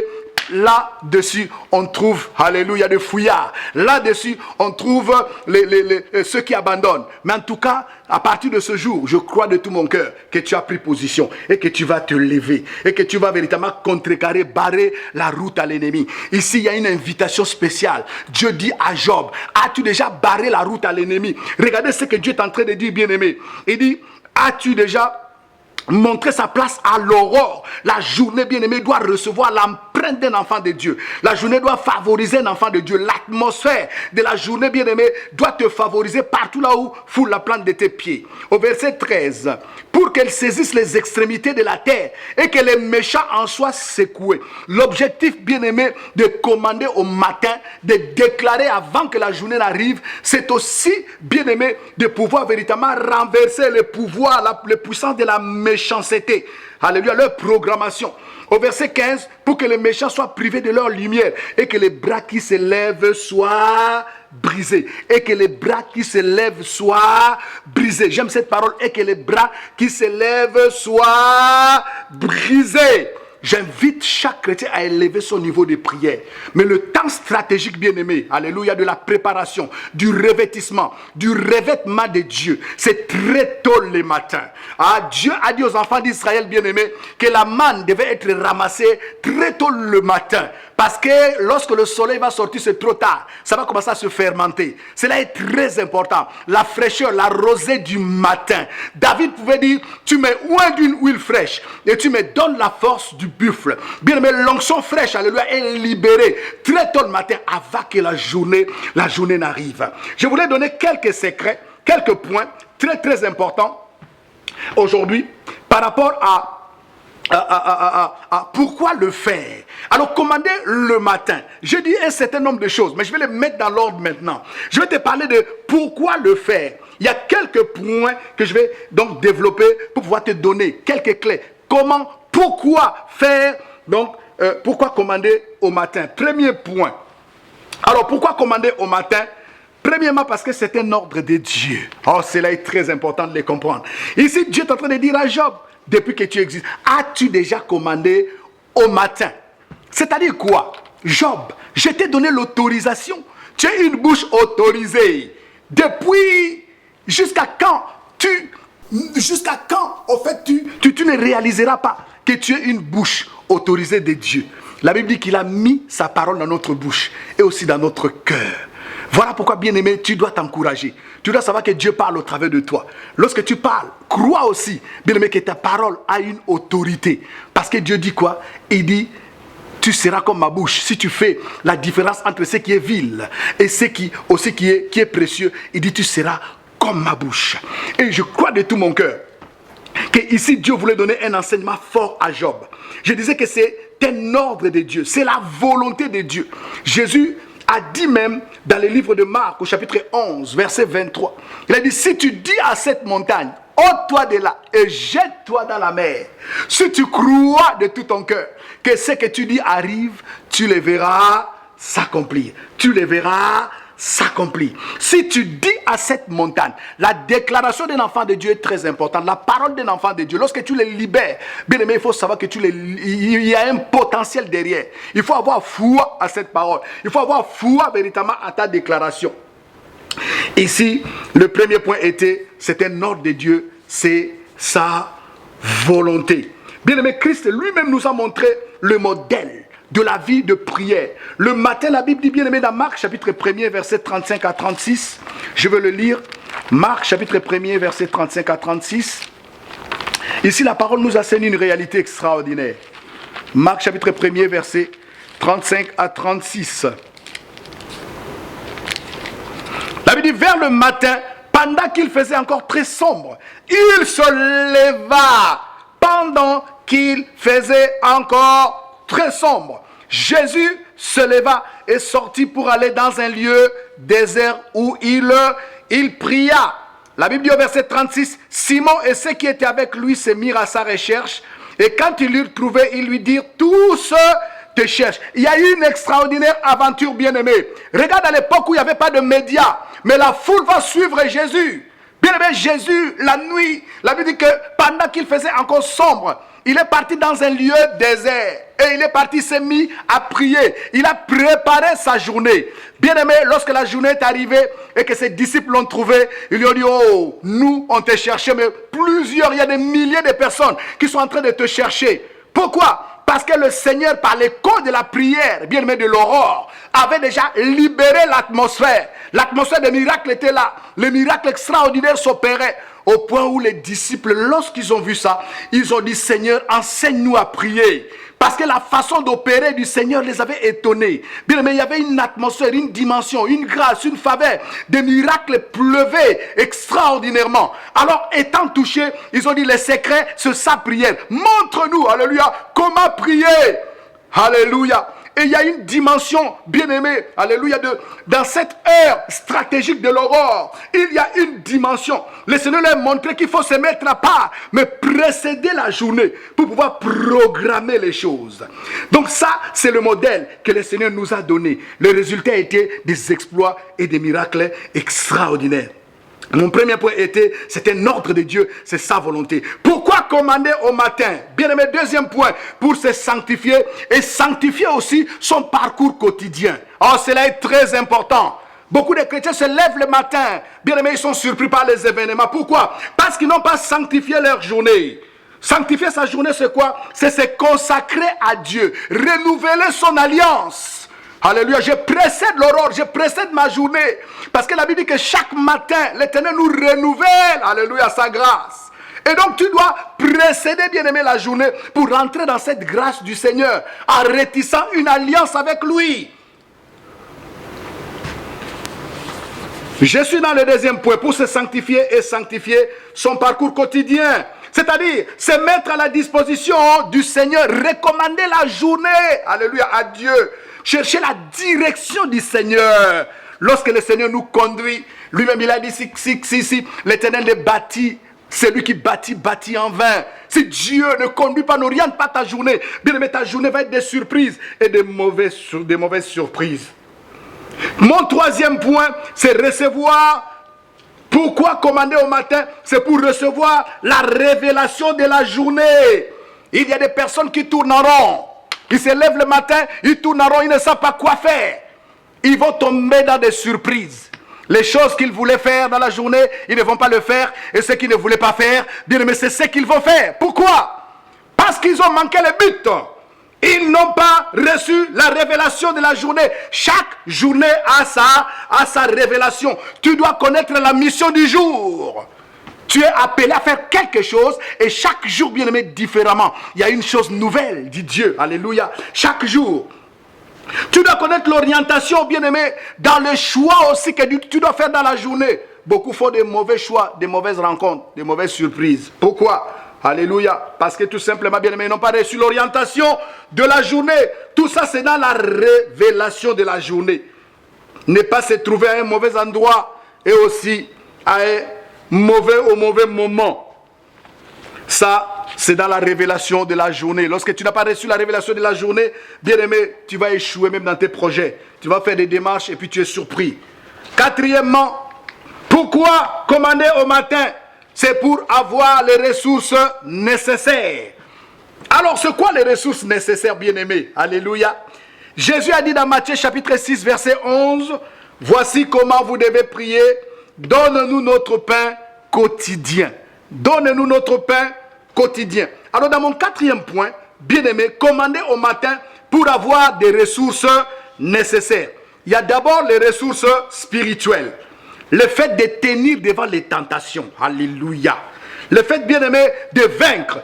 là-dessus, on trouve, alléluia, des fouillards. Là-dessus, on trouve ceux qui abandonnent. Mais en tout cas, à partir de ce jour, je crois de tout mon cœur que tu as pris position et que tu vas te lever et que tu vas véritablement contrecarrer, barrer la route à l'ennemi. Ici, il y a une invitation spéciale. Dieu dit à Job, as-tu déjà barré la route à l'ennemi? Regardez ce que Dieu est en train de dire, bien-aimé. Il dit, as-tu déjà montrer sa place à l'aurore? La journée, bien-aimée, doit recevoir l'empreinte d'un enfant de Dieu. La journée doit favoriser un enfant de Dieu. L'atmosphère de la journée, bien-aimée, doit te favoriser partout là où foule la plante de tes pieds. Au verset 13, pour qu'elle saisisse les extrémités de la terre et que les méchants en soient secoués. L'objectif, bien-aimé, de commander au matin, de déclarer avant que la journée n'arrive, c'est aussi, bien-aimé, de pouvoir véritablement renverser le pouvoir, la puissance de la méchanceté. Alléluia, leur programmation. Au verset 15, pour que les méchants soient privés de leur lumière et que les bras qui se lèvent soient brisés. Et que les bras qui se lèvent soient brisés. J'aime cette parole. Et que les bras qui se lèvent soient brisés. J'invite chaque chrétien à élever son niveau de prière. Mais le temps stratégique, bien-aimé, alléluia, de la préparation, du revêtissement, du revêtement de Dieu, c'est très tôt le matin. Ah, Dieu a dit aux enfants d'Israël, bien-aimés, que la manne devait être ramassée très tôt le matin. Parce que lorsque le soleil va sortir, c'est trop tard. Ça va commencer à se fermenter. Cela est très important. La fraîcheur, la rosée du matin. David pouvait dire, tu me oins d'une huile fraîche et tu me donnes la force du buffle. Bien aimé, l'onction fraîche, alléluia, est libérée très tôt le matin avant que la journée n'arrive. Je voulais donner quelques secrets, quelques points très très importants aujourd'hui par rapport à pourquoi le faire. Alors commander le matin. J'ai dit un certain nombre de choses, mais je vais les mettre dans l'ordre maintenant. Je vais te parler de pourquoi le faire. Il y a quelques points que je vais donc développer pour pouvoir te donner quelques clés. Comment, pourquoi faire, donc pourquoi commander au matin. Premier point. Alors pourquoi commander au matin? Premièrement parce que c'est un ordre de Dieu. Oh, cela est très important de le comprendre. Ici, Dieu est en train de dire à Job, depuis que tu existes, as-tu déjà commandé au matin? C'est-à-dire quoi? Job, je t'ai donné l'autorisation. Tu as une bouche autorisée. Depuis, jusqu'à quand, au fait, tu ne réaliseras pas que tu es une bouche autorisée de Dieu. La Bible dit qu'il a mis sa parole dans notre bouche et aussi dans notre cœur. Voilà pourquoi, bien-aimé, tu dois t'encourager. Tu dois savoir que Dieu parle au travers de toi. Lorsque tu parles, crois aussi, bien-aimé, que ta parole a une autorité. Parce que Dieu dit quoi? Il dit, tu seras comme ma bouche. Si tu fais la différence entre ce qui est vil et ce qui est précieux, il dit, tu seras comme ma bouche. Et je crois de tout mon cœur que ici, Dieu voulait donner un enseignement fort à Job. Je disais que c'est un ordre de Dieu. C'est la volonté de Dieu. Jésus a dit même dans le livre de Marc au chapitre 11, verset 23, il a dit, si tu dis à cette montagne, ôte-toi de là et jette-toi dans la mer, si tu crois de tout ton cœur que ce que tu dis arrive, tu le verras s'accomplir. Tu le verras s'accomplir. Si tu dis à cette montagne, la déclaration d'un enfant de Dieu est très importante. La parole d'un enfant de Dieu, lorsque tu les libères, bien aimé, il faut savoir que il y a un potentiel derrière. Il faut avoir foi à cette parole. Il faut avoir foi véritablement à ta déclaration. Ici, le premier point était, c'est un ordre de Dieu, c'est sa volonté. Bien aimé, Christ lui-même nous a montré le modèle de la vie de prière. Le matin, la Bible dit, bien aimé, dans Marc chapitre 1er, verset 35 à 36, je veux le lire. Marc chapitre 1er, verset 35 à 36. Ici, la parole nous enseigne une réalité extraordinaire. Marc chapitre 1er, verset 35 à 36. La Bible dit, vers le matin, pendant qu'il faisait encore très sombre, il se leva pendant qu'il faisait encore très sombre. Jésus se leva et sortit pour aller dans un lieu désert où il pria. La Bible dit au verset 36, Simon et ceux qui étaient avec lui se mirent à sa recherche, et quand ils l'eurent trouvé, ils lui dirent, tous te cherchent. Il y a eu une extraordinaire aventure, bien-aimée. Regarde à l'époque où il n'y avait pas de médias, mais la foule va suivre Jésus. Bien-aimé, Jésus, la nuit, la Bible dit que pendant qu'il faisait encore sombre, il est parti dans un lieu désert. Et il est parti, s'est mis à prier. Il a préparé sa journée. Bien aimé, lorsque la journée est arrivée et que ses disciples l'ont trouvé, ils lui ont dit, oh, nous, on te cherchait, mais plusieurs, il y a des milliers de personnes qui sont en train de te chercher. Pourquoi? Parce que le Seigneur, par l'écho de la prière, bien aimé, de l'aurore, avait déjà libéré l'atmosphère. L'atmosphère des miracles était là. Les miracles extraordinaires s'opéraient. Au point où les disciples, lorsqu'ils ont vu ça, ils ont dit, Seigneur, enseigne-nous à prier. Parce que la façon d'opérer du Seigneur les avait étonnés. Bien, mais il y avait une atmosphère, une dimension, une grâce, une faveur. Des miracles pleuvaient extraordinairement. Alors, étant touchés, ils ont dit, les secrets, c'est sa prière. Montre-nous, alléluia, comment prier. Alléluia. Et il y a une dimension, bien-aimée, alléluia, dans cette heure stratégique de l'aurore, il y a une dimension. Le Seigneur leur a montré qu'il faut se mettre à part, mais précéder la journée pour pouvoir programmer les choses. Donc ça, c'est le modèle que le Seigneur nous a donné. Le résultat était des exploits et des miracles extraordinaires. Mon premier point était, c'est un ordre de Dieu, c'est sa volonté. Pourquoi commander au matin? Bien aimé, deuxième point, pour se sanctifier et sanctifier aussi son parcours quotidien. Oh, cela est très important. Beaucoup de chrétiens se lèvent le matin, bien aimé, ils sont surpris par les événements. Pourquoi? Parce qu'ils n'ont pas sanctifié leur journée. Sanctifier sa journée, c'est quoi? C'est se consacrer à Dieu, renouveler son alliance. Alléluia, je précède l'aurore, je précède ma journée. Parce que la Bible dit que chaque matin, l'Éternel nous renouvelle, alléluia, sa grâce. Et donc tu dois précéder, bien-aimé, la journée pour rentrer dans cette grâce du Seigneur, en rétissant une alliance avec lui. Je suis dans le deuxième point, pour se sanctifier et sanctifier son parcours quotidien. C'est-à-dire, se mettre à la disposition du Seigneur, recommander la journée, alléluia, à Dieu. Chercher la direction du Seigneur. Lorsque le Seigneur nous conduit, lui-même il a dit, si l'Éternel est bâti, c'est lui qui bâtit en vain. Si Dieu ne conduit pas, n'oriente pas ta journée, bien aimé, ta journée va être des surprises et des mauvaises surprises. Mon troisième point, c'est recevoir. Pourquoi commander au matin? C'est pour recevoir la révélation de la journée. Il y a des personnes qui tournent en rond. Ils se lèvent le matin, ils tournent en rond, ils ne savent pas quoi faire. Ils vont tomber dans des surprises. Les choses qu'ils voulaient faire dans la journée, ils ne vont pas le faire. Et ce qu'ils ne voulaient pas faire, bien aimé, c'est ce qu'ils vont faire. Pourquoi? Parce qu'ils ont manqué le but. Ils n'ont pas reçu la révélation de la journée. Chaque journée a sa révélation. Tu dois connaître la mission du jour. Tu es appelé à faire quelque chose et chaque jour, bien aimé, différemment. Il y a une chose nouvelle, dit Dieu. Alléluia. Chaque jour. Tu dois connaître l'orientation, bien aimé, dans le choix aussi que tu dois faire dans la journée. Beaucoup font des mauvais choix, des mauvaises rencontres, des mauvaises surprises. Pourquoi? Alléluia. Parce que tout simplement, bien aimé, ils n'ont pas reçu l'orientation de la journée. Tout ça, c'est dans la révélation de la journée. ne pas se trouver à un mauvais endroit et aussi à un au mauvais moment. Ça, c'est dans la révélation de la journée. Lorsque tu n'as pas reçu la révélation de la journée, bien aimé, tu vas échouer même dans tes projets. Tu vas faire des démarches et puis tu es surpris. Quatrièmement, pourquoi commander au matin? C'est pour avoir les ressources nécessaires. Alors, c'est quoi les ressources nécessaires, bien-aimés? Alléluia. Jésus a dit dans Matthieu chapitre 6, verset 11, « Voici comment vous devez prier. Donne-nous notre pain quotidien. » Donne-nous notre pain quotidien. Alors, dans mon quatrième point, bien-aimés, commandez au matin pour avoir des ressources nécessaires. Il y a d'abord les ressources spirituelles. Le fait de tenir devant les tentations. Alléluia. Le fait, bien-aimé, de vaincre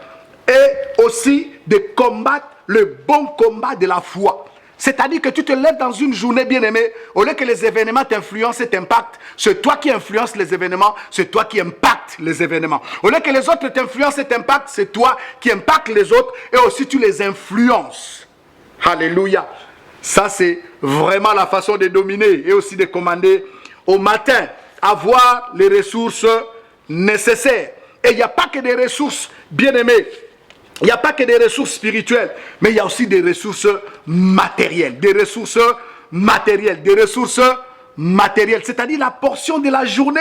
et aussi de combattre le bon combat de la foi. C'est-à-dire que tu te lèves dans une journée, bien-aimé, au lieu que les événements t'influencent et t'impactent, c'est toi qui influences les événements, c'est toi qui impactes les événements. Au lieu que les autres t'influencent et t'impactent, c'est toi qui impactes les autres et aussi tu les influences. Alléluia. Ça, c'est vraiment la façon de dominer et aussi de commander au matin. Avoir les ressources nécessaires. Et il n'y a pas que des ressources, bien-aimées. Il n'y a pas que des ressources spirituelles, mais il y a aussi des ressources matérielles. Des ressources matérielles. Des ressources matérielles. C'est-à-dire la portion de la journée.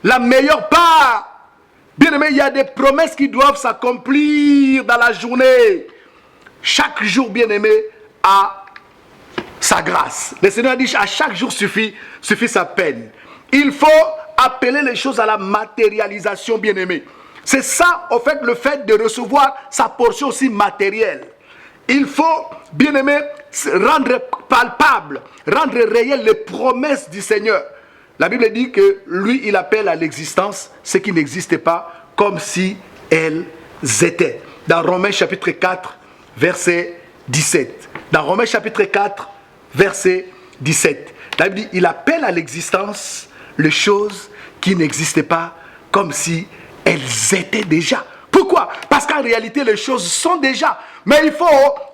La meilleure part. Bien aimé, il y a des promesses qui doivent s'accomplir dans la journée. Chaque jour, bien aimé, a sa grâce. Le Seigneur a dit à chaque jour suffit sa peine. Il faut appeler les choses à la matérialisation, bien aimé. C'est ça, en fait, le fait de recevoir sa portion aussi matérielle. Il faut, bien aimé, rendre palpable, rendre réel les promesses du Seigneur. La Bible dit que lui, il appelle à l'existence ce qui n'existait pas comme si elles étaient. Dans Romains chapitre 4, verset 17. Dans Romains chapitre 4, verset 17. La Bible dit, il appelle à l'existence les choses qui n'existaient pas comme si elles étaient déjà. Pourquoi? Parce qu'en réalité, les choses sont déjà. Mais il faut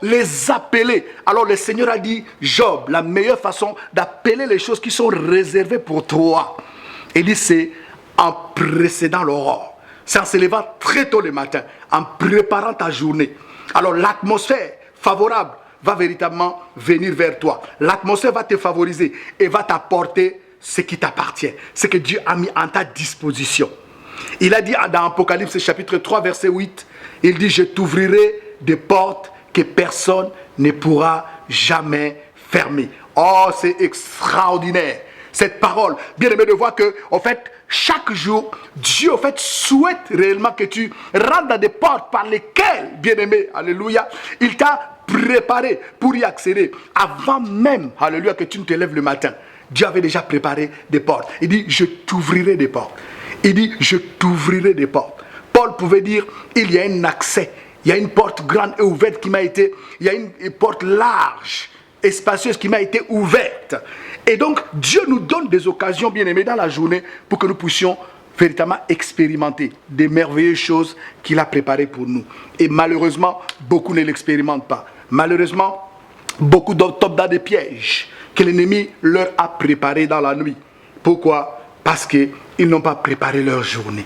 les appeler. Alors le Seigneur a dit, Job, la meilleure façon d'appeler les choses qui sont réservées pour toi. Il dit, c'est en précédant l'aurore. C'est en se levant très tôt le matin, en préparant ta journée. Alors l'atmosphère favorable va véritablement venir vers toi. L'atmosphère va te favoriser et va t'apporter ce qui t'appartient, ce que Dieu a mis en ta disposition. Il a dit dans Apocalypse chapitre 3 verset 8, il dit, je t'ouvrirai des portes que personne ne pourra jamais fermer. Oh, c'est extraordinaire cette parole. Bien aimé de voir que, en fait, chaque jour, Dieu, en fait, souhaite réellement que tu rentres dans des portes par lesquelles, bien aimé, alléluia, il t'a préparé pour y accéder. Avant même, alléluia, que tu ne te lèves le matin, Dieu avait déjà préparé des portes. Il dit, je t'ouvrirai des portes. Il dit, je t'ouvrirai des portes. Paul pouvait dire, il y a un accès. Il y a une porte grande et ouverte qui m'a été, il y a une porte large et spacieuse qui m'a été ouverte. Et donc, Dieu nous donne des occasions, bien aimées, dans la journée pour que nous puissions véritablement expérimenter des merveilleuses choses qu'il a préparées pour nous. Et malheureusement, beaucoup ne l'expérimentent pas. Malheureusement, beaucoup tombent dans des pièges que l'ennemi leur a préparés dans la nuit. Pourquoi? Parce qu'ils n'ont pas préparé leur journée.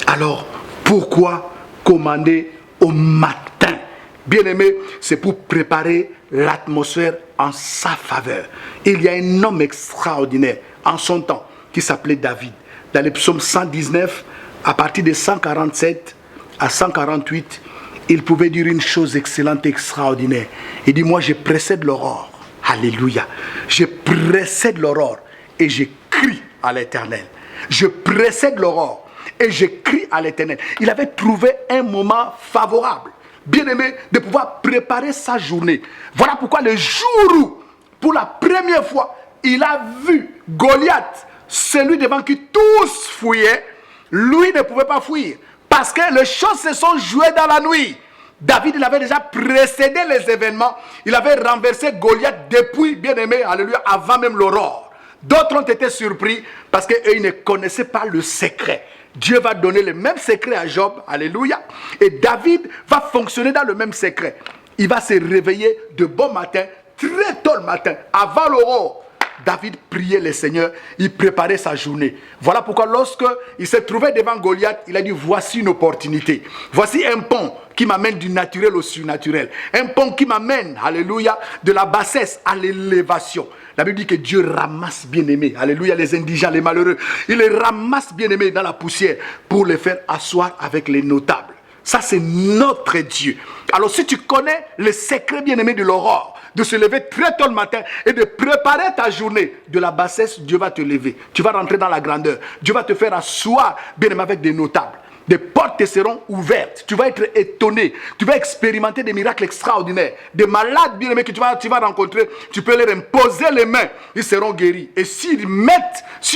Alors, pourquoi commander au matin? Bien aimé, c'est pour préparer l'atmosphère en sa faveur. Il y a un homme extraordinaire en son temps qui s'appelait David. Dans le psaume 119, à partir de 147 à 148, il pouvait dire une chose excellente et extraordinaire. Il dit, moi je précède l'aurore. Alléluia. Je précède l'aurore et je crie à l'Éternel. Je précède l'aurore et je crie à l'Éternel. Il avait trouvé un moment favorable, bien aimé, de pouvoir préparer sa journée. Voilà pourquoi le jour où, pour la première fois, il a vu Goliath, celui devant qui tous fouillaient, lui ne pouvait pas fuir. Parce que les choses se sont jouées dans la nuit. David, il avait déjà précédé les événements. Il avait renversé Goliath depuis, bien aimé, alléluia, avant même l'aurore. D'autres ont été surpris parce qu'eux, ils ne connaissaient pas le secret. Dieu va donner le même secret à Job, alléluia. Et David va fonctionner dans le même secret. Il va se réveiller de bon matin, très tôt le matin, avant l'aurore. David priait le Seigneur, il préparait sa journée. Voilà pourquoi lorsque il s'est trouvé devant Goliath, il a dit voici une opportunité. Voici un pont qui m'amène du naturel au surnaturel. Un pont qui m'amène, alléluia, de la bassesse à l'élévation. La Bible dit que Dieu ramasse bien-aimés, alléluia, les indigents, les malheureux. Il les ramasse bien-aimés dans la poussière pour les faire asseoir avec les notables. Ça, c'est notre Dieu. Alors, si tu connais le secret bien-aimé de l'aurore, de se lever très tôt le matin et de préparer ta journée, de la bassesse, Dieu va te lever. Tu vas rentrer dans la grandeur. Dieu va te faire asseoir bien-aimé avec des notables. Des portes te seront ouvertes. Tu vas être étonné. Tu vas expérimenter des miracles extraordinaires. Des malades bien-aimés que tu vas rencontrer, tu peux leur imposer les mains. Ils seront guéris. Et si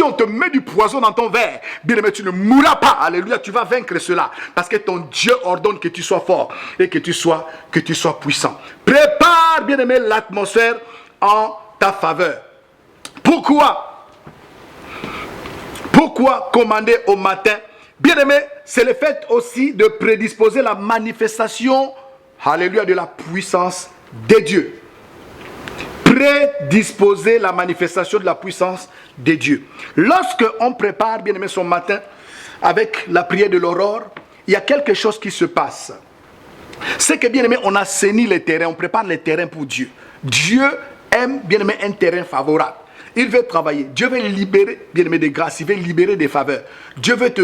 on te met du poison dans ton verre, bien-aimé, tu ne mourras pas. Alléluia, tu vas vaincre cela. Parce que ton Dieu ordonne que tu sois fort et que tu sois puissant. Prépare, bien-aimé, l'atmosphère en ta faveur. Pourquoi commander au matin? Bien-aimé, c'est le fait aussi de prédisposer la manifestation, alléluia, de la puissance de Dieu. Prédisposer la manifestation de la puissance de Dieu. Lorsque on prépare, bien-aimé, son matin avec la prière de l'aurore, il y a quelque chose qui se passe. C'est que, bien-aimé, on assainit les terrains, on prépare les terrains pour Dieu. Dieu aime, bien-aimé, un terrain favorable. Il veut travailler. Dieu veut libérer, bien-aimé, des grâces. Il veut libérer des faveurs. Dieu veut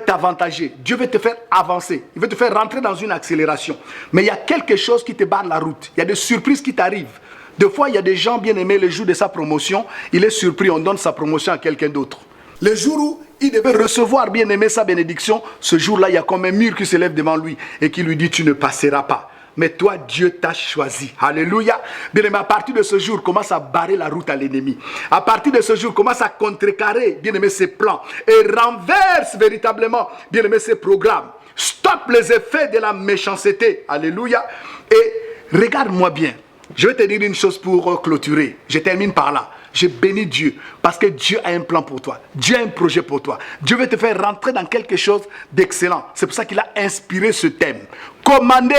t'avantager. Dieu veut te faire avancer. Il veut te faire rentrer dans une accélération. Mais il y a quelque chose qui te barre la route. Il y a des surprises qui t'arrivent. Des fois, il y a des gens bien aimés, le jour de sa promotion, il est surpris, on donne sa promotion à quelqu'un d'autre. Le jour où il devait recevoir bien aimé sa bénédiction, ce jour-là, il y a comme un mur qui se lève devant lui et qui lui dit, tu ne passeras pas. Mais toi, Dieu t'a choisi. Alléluia. Bien aimé, à partir de ce jour, commence à barrer la route à l'ennemi. À partir de ce jour, commence à contrecarrer, bien aimé, ses plans. Et renverse véritablement, bien aimé, ses programmes. Stoppe les effets de la méchanceté. Alléluia. Et regarde-moi bien. Je vais te dire une chose pour clôturer. Je termine par là. Je bénis Dieu parce que Dieu a un plan pour toi. Dieu a un projet pour toi. Dieu veut te faire rentrer dans quelque chose d'excellent. C'est pour ça qu'il a inspiré ce thème. Commandez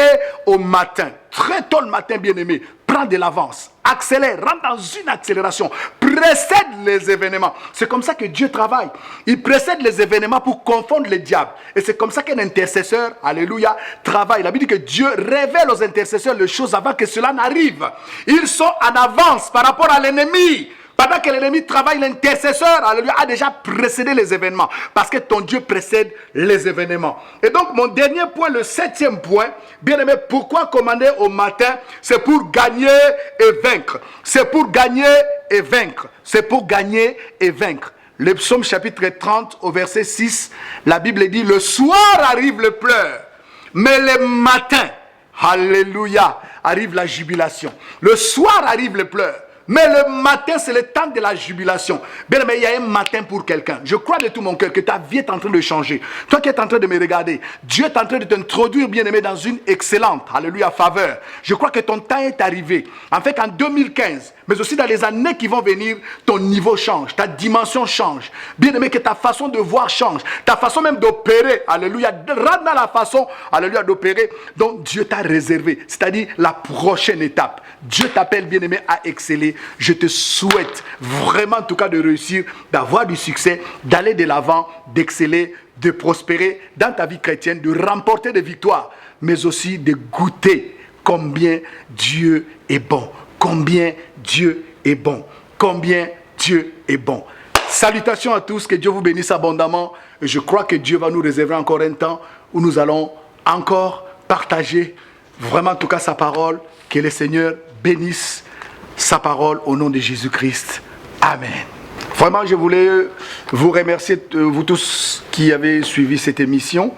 au matin, très tôt le matin, bien-aimé. Prends de l'avance, accélère, rentre dans une accélération. Précède les événements. C'est comme ça que Dieu travaille. Il précède les événements pour confondre les diables. Et c'est comme ça qu'un intercesseur, alléluia, travaille. La Bible dit que Dieu révèle aux intercesseurs les choses avant que cela n'arrive. Ils sont en avance par rapport à l'ennemi. Pendant que l'ennemi travaille, l'intercesseur, alléluia, a déjà précédé les événements. Parce que ton Dieu précède les événements. Et donc, mon dernier point, le 7e point, bien aimé, pourquoi commander au matin? C'est pour gagner et vaincre. C'est pour gagner et vaincre. C'est pour gagner et vaincre. Le psaume chapitre 30 au verset 6, la Bible dit, le soir arrive le pleur, mais le matin, alléluia, arrive la jubilation. Le soir arrive le pleur. Mais le matin, c'est le temps de la jubilation. Bien aimé, il y a un matin pour quelqu'un. Je crois de tout mon cœur que ta vie est en train de changer. Toi qui es en train de me regarder, Dieu est en train de t'introduire, bien aimé, dans une excellente, alléluia, faveur. Je crois que ton temps est arrivé. En fait, en 2015, mais aussi dans les années qui vont venir, ton niveau change, ta dimension change. Bien aimé, que ta façon de voir change. Ta façon même d'opérer, alléluia, rentre dans la façon, alléluia, d'opérer dont Dieu t'a réservé. C'est-à-dire la prochaine étape. Dieu t'appelle, bien aimé, à exceller. Je te souhaite vraiment en tout cas de réussir, d'avoir du succès, d'aller de l'avant, d'exceller, de prospérer dans ta vie chrétienne, de remporter des victoires, mais aussi de goûter combien Dieu est bon, combien Dieu est bon, combien Dieu est bon. Salutations à tous, que Dieu vous bénisse abondamment. Je crois que Dieu va nous réserver encore un temps où nous allons encore partager vraiment en tout cas sa parole. Que le Seigneur bénisse sa parole au nom de Jésus-Christ. Amen. Vraiment, je voulais vous remercier, vous tous qui avez suivi cette émission,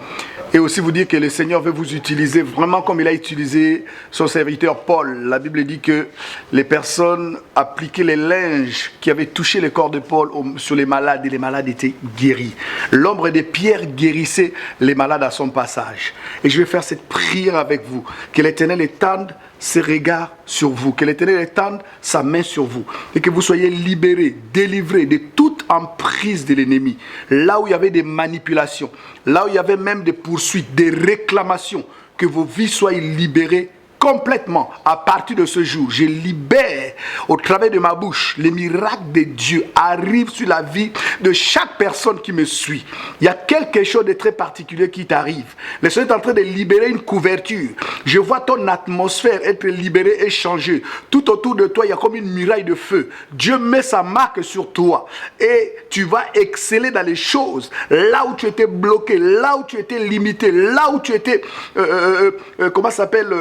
et aussi vous dire que le Seigneur veut vous utiliser vraiment comme il a utilisé son serviteur Paul. La Bible dit que les personnes appliquaient les linges qui avaient touché le corps de Paul sur les malades, et les malades étaient guéris. L'ombre des pierres guérissait les malades à son passage. Et je vais faire cette prière avec vous, que l'Éternel étende ses regards sur vous, que l'Éternel étende sa main sur vous, et que vous soyez libérés, délivrés de toute emprise de l'ennemi. Là où il y avait des manipulations, là où il y avait même des poursuites, des réclamations, que vos vies soient libérées complètement, à partir de ce jour, je libère au travers de ma bouche, les miracles de Dieu arrivent sur la vie de chaque personne qui me suit. Il y a quelque chose de très particulier qui t'arrive. Le Seigneur est en train de libérer une couverture. Je vois ton atmosphère être libérée et changée. Tout autour de toi, il y a comme une muraille de feu. Dieu met sa marque sur toi et tu vas exceller dans les choses. Là où tu étais bloqué, là où tu étais limité, là où tu étais, comment ça s'appelle,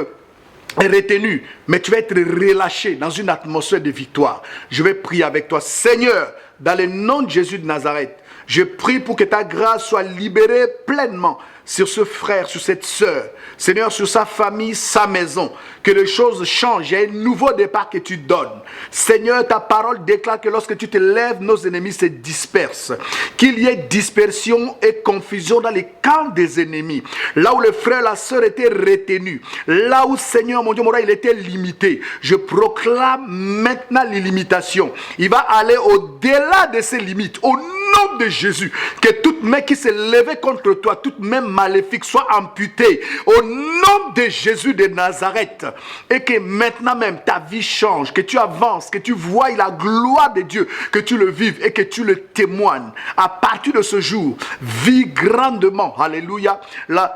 retenu, mais tu vas être relâché dans une atmosphère de victoire. Je vais prier avec toi. Seigneur, dans le nom de Jésus de Nazareth, je prie pour que ta grâce soit libérée pleinement sur ce frère, sur cette sœur, Seigneur, sur sa famille, sa maison, que les choses changent, il y a un nouveau départ que tu donnes. Seigneur, ta parole déclare que lorsque tu te lèves, nos ennemis se dispersent, qu'il y ait dispersion et confusion dans les camps des ennemis, là où le frère, la sœur étaient retenus, là où, Seigneur, mon Dieu, mon roi, il était limité, je proclame maintenant l'illimitation. Il va aller au-delà de ses limites, au nom de Jésus, que toute main qui s'est levée contre toi, toute main maléfique soit amputée au nom de Jésus de Nazareth, et que maintenant même ta vie change, que tu avances, que tu vois la gloire de Dieu, que tu le vives et que tu le témoignes. À partir de ce jour, vis grandement, alléluia,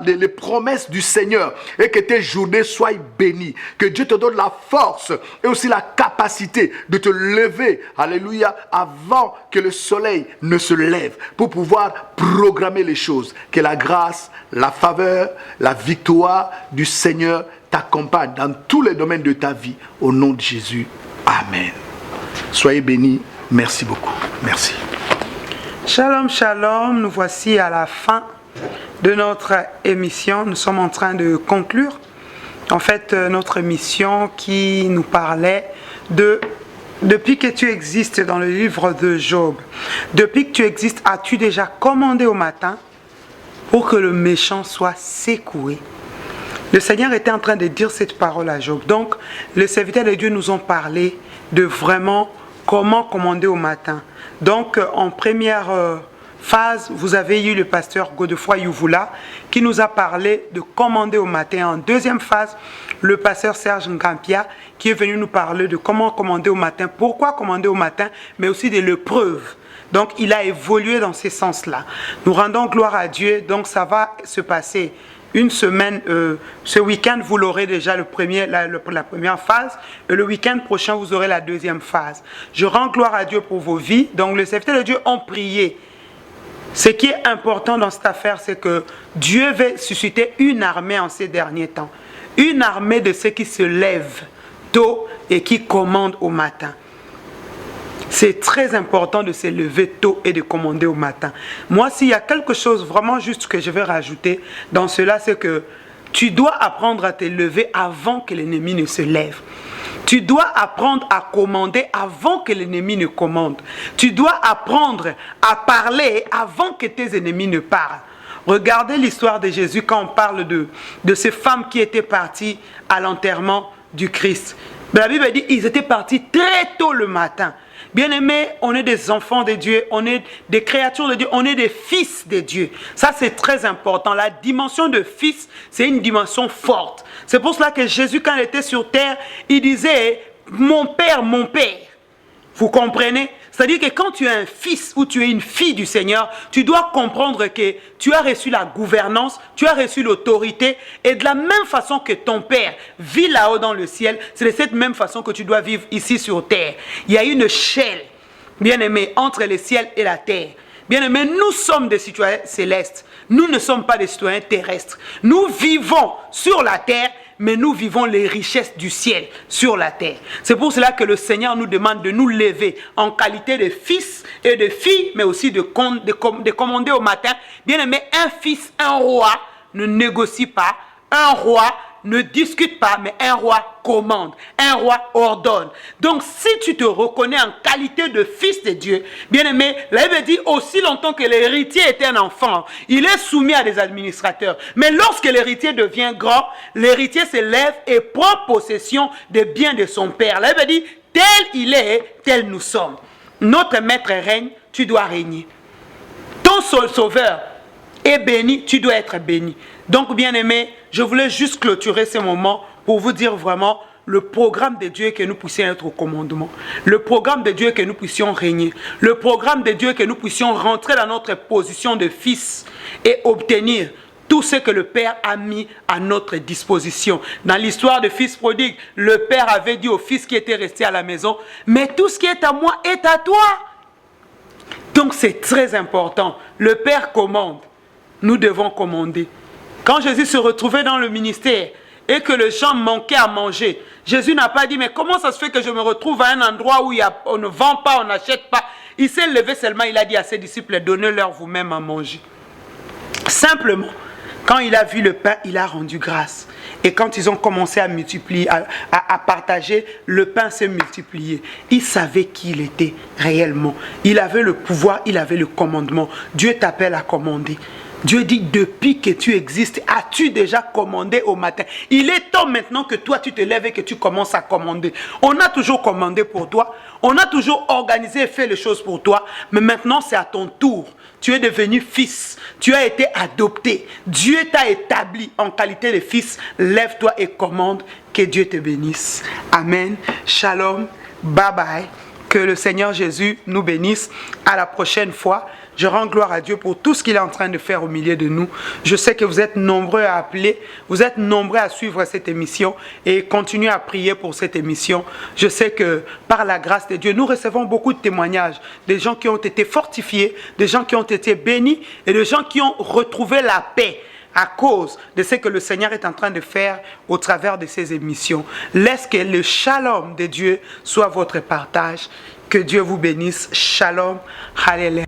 les promesses du Seigneur, et que tes journées soient bénies, que Dieu te donne la force et aussi la capacité de te lever, alléluia, avant que le soleil ne se lève, pour pouvoir programmer les choses. Que la grâce, la faveur, la victoire du Seigneur t'accompagne dans tous les domaines de ta vie. Au nom de Jésus. Amen. Soyez bénis. Merci beaucoup. Merci. Shalom, shalom. Nous voici à la fin de notre émission. Nous sommes en train de conclure, en fait, notre émission qui nous parlait de... Depuis que tu existes dans le livre de Job, depuis que tu existes, as-tu déjà commandé au matin pour que le méchant soit secoué? Le Seigneur était en train de dire cette parole à Job. Donc, les serviteurs de Dieu nous ont parlé de vraiment comment commander au matin. Donc, en première phase, vous avez eu le pasteur Godefroy Youvula qui nous a parlé de commander au matin. En deuxième phase, le pasteur Serge Ngampia qui est venu nous parler de comment commander au matin, pourquoi commander au matin, mais aussi de l'épreuve. Donc, il a évolué dans ces sens-là. Nous rendons gloire à Dieu. Donc, ça va se passer une semaine. Ce week-end, vous l'aurez déjà la première phase. Et le week-end prochain, vous aurez la deuxième phase. Je rends gloire à Dieu pour vos vies. Donc, les serviteurs de Dieu ont prié. Ce qui est important dans cette affaire, c'est que Dieu veut susciter une armée en ces derniers temps. Une armée de ceux qui se lèvent tôt et qui commandent au matin. C'est très important de se lever tôt et de commander au matin. Moi, s'il y a quelque chose vraiment juste que je vais rajouter dans cela, c'est que tu dois apprendre à te lever avant que l'ennemi ne se lève. Tu dois apprendre à commander avant que l'ennemi ne commande. Tu dois apprendre à parler avant que tes ennemis ne parlent. Regardez l'histoire de Jésus quand on parle de ces femmes qui étaient parties à l'enterrement du Christ. La Bible dit qu'ils étaient partis très tôt le matin. Bien-aimés, on est des enfants de Dieu, on est des créatures de Dieu, on est des fils de Dieu. Ça, c'est très important. La dimension de fils, c'est une dimension forte. C'est pour cela que Jésus, quand il était sur terre, il disait « Mon Père, mon Père ». Vous comprenez? C'est-à-dire que quand tu es un fils ou tu es une fille du Seigneur, tu dois comprendre que tu as reçu la gouvernance, tu as reçu l'autorité, et de la même façon que ton Père vit là-haut dans le ciel, c'est de cette même façon que tu dois vivre ici sur terre. Il y a une échelle, bien aimé, entre le ciel et la terre. Bien aimé, nous sommes des citoyens célestes, nous ne sommes pas des citoyens terrestres. Nous vivons sur la terre, mais nous vivons les richesses du ciel sur la terre. C'est pour cela que le Seigneur nous demande de nous lever en qualité de fils et de filles, mais aussi de commander au matin. Bien aimé, un fils, un roi ne négocie pas, un roi ne discute pas, mais un roi commande, un roi ordonne. Donc si tu te reconnais en qualité de fils de Dieu, bien aimé, la Bible dit aussi longtemps que l'héritier était un enfant, il est soumis à des administrateurs. Mais lorsque l'héritier devient grand, l'héritier se lève et prend possession des biens de son père. La Bible dit, tel il est, tel nous sommes. Notre maître règne, tu dois régner. Ton sauveur est béni, tu dois être béni. Donc, bien aimé, je voulais juste clôturer ce moment pour vous dire vraiment le programme de Dieu est que nous puissions être au commandement. Le programme de Dieu est que nous puissions régner. Le programme de Dieu est que nous puissions rentrer dans notre position de fils et obtenir tout ce que le Père a mis à notre disposition. Dans l'histoire de fils prodigue, le Père avait dit au fils qui était resté à la maison, mais tout ce qui est à moi est à toi. Donc c'est très important. Le Père commande. Nous devons commander. Quand Jésus se retrouvait dans le ministère et que les gens manquaient à manger, Jésus n'a pas dit, mais comment ça se fait que je me retrouve à un endroit où on ne vend pas, on n'achète pas. Il s'est levé seulement, il a dit à ses disciples, donnez-leur vous-même à manger. Simplement. Quand il a vu le pain, il a rendu grâce. Et quand ils ont commencé à multiplier, à partager, le pain s'est multiplié. Il savait qui il était réellement. Il avait le pouvoir, il avait le commandement. Dieu t'appelle à commander. Dieu dit, depuis que tu existes, as-tu déjà commandé au matin? Il est temps maintenant que toi, tu te lèves et que tu commences à commander. On a toujours commandé pour toi. On a toujours organisé et fait les choses pour toi. Mais maintenant, c'est à ton tour. Tu es devenu fils. Tu as été adopté. Dieu t'a établi en qualité de fils. Lève-toi et commande. Que Dieu te bénisse. Amen. Shalom. Bye bye. Que le Seigneur Jésus nous bénisse. À la prochaine fois. Je rends gloire à Dieu pour tout ce qu'il est en train de faire au milieu de nous. Je sais que vous êtes nombreux à appeler, vous êtes nombreux à suivre cette émission et continuez à prier pour cette émission. Je sais que par la grâce de Dieu, nous recevons beaucoup de témoignages, des gens qui ont été fortifiés, des gens qui ont été bénis et des gens qui ont retrouvé la paix à cause de ce que le Seigneur est en train de faire au travers de ces émissions. Laisse que le shalom de Dieu soit votre partage. Que Dieu vous bénisse. Shalom. Alléluia.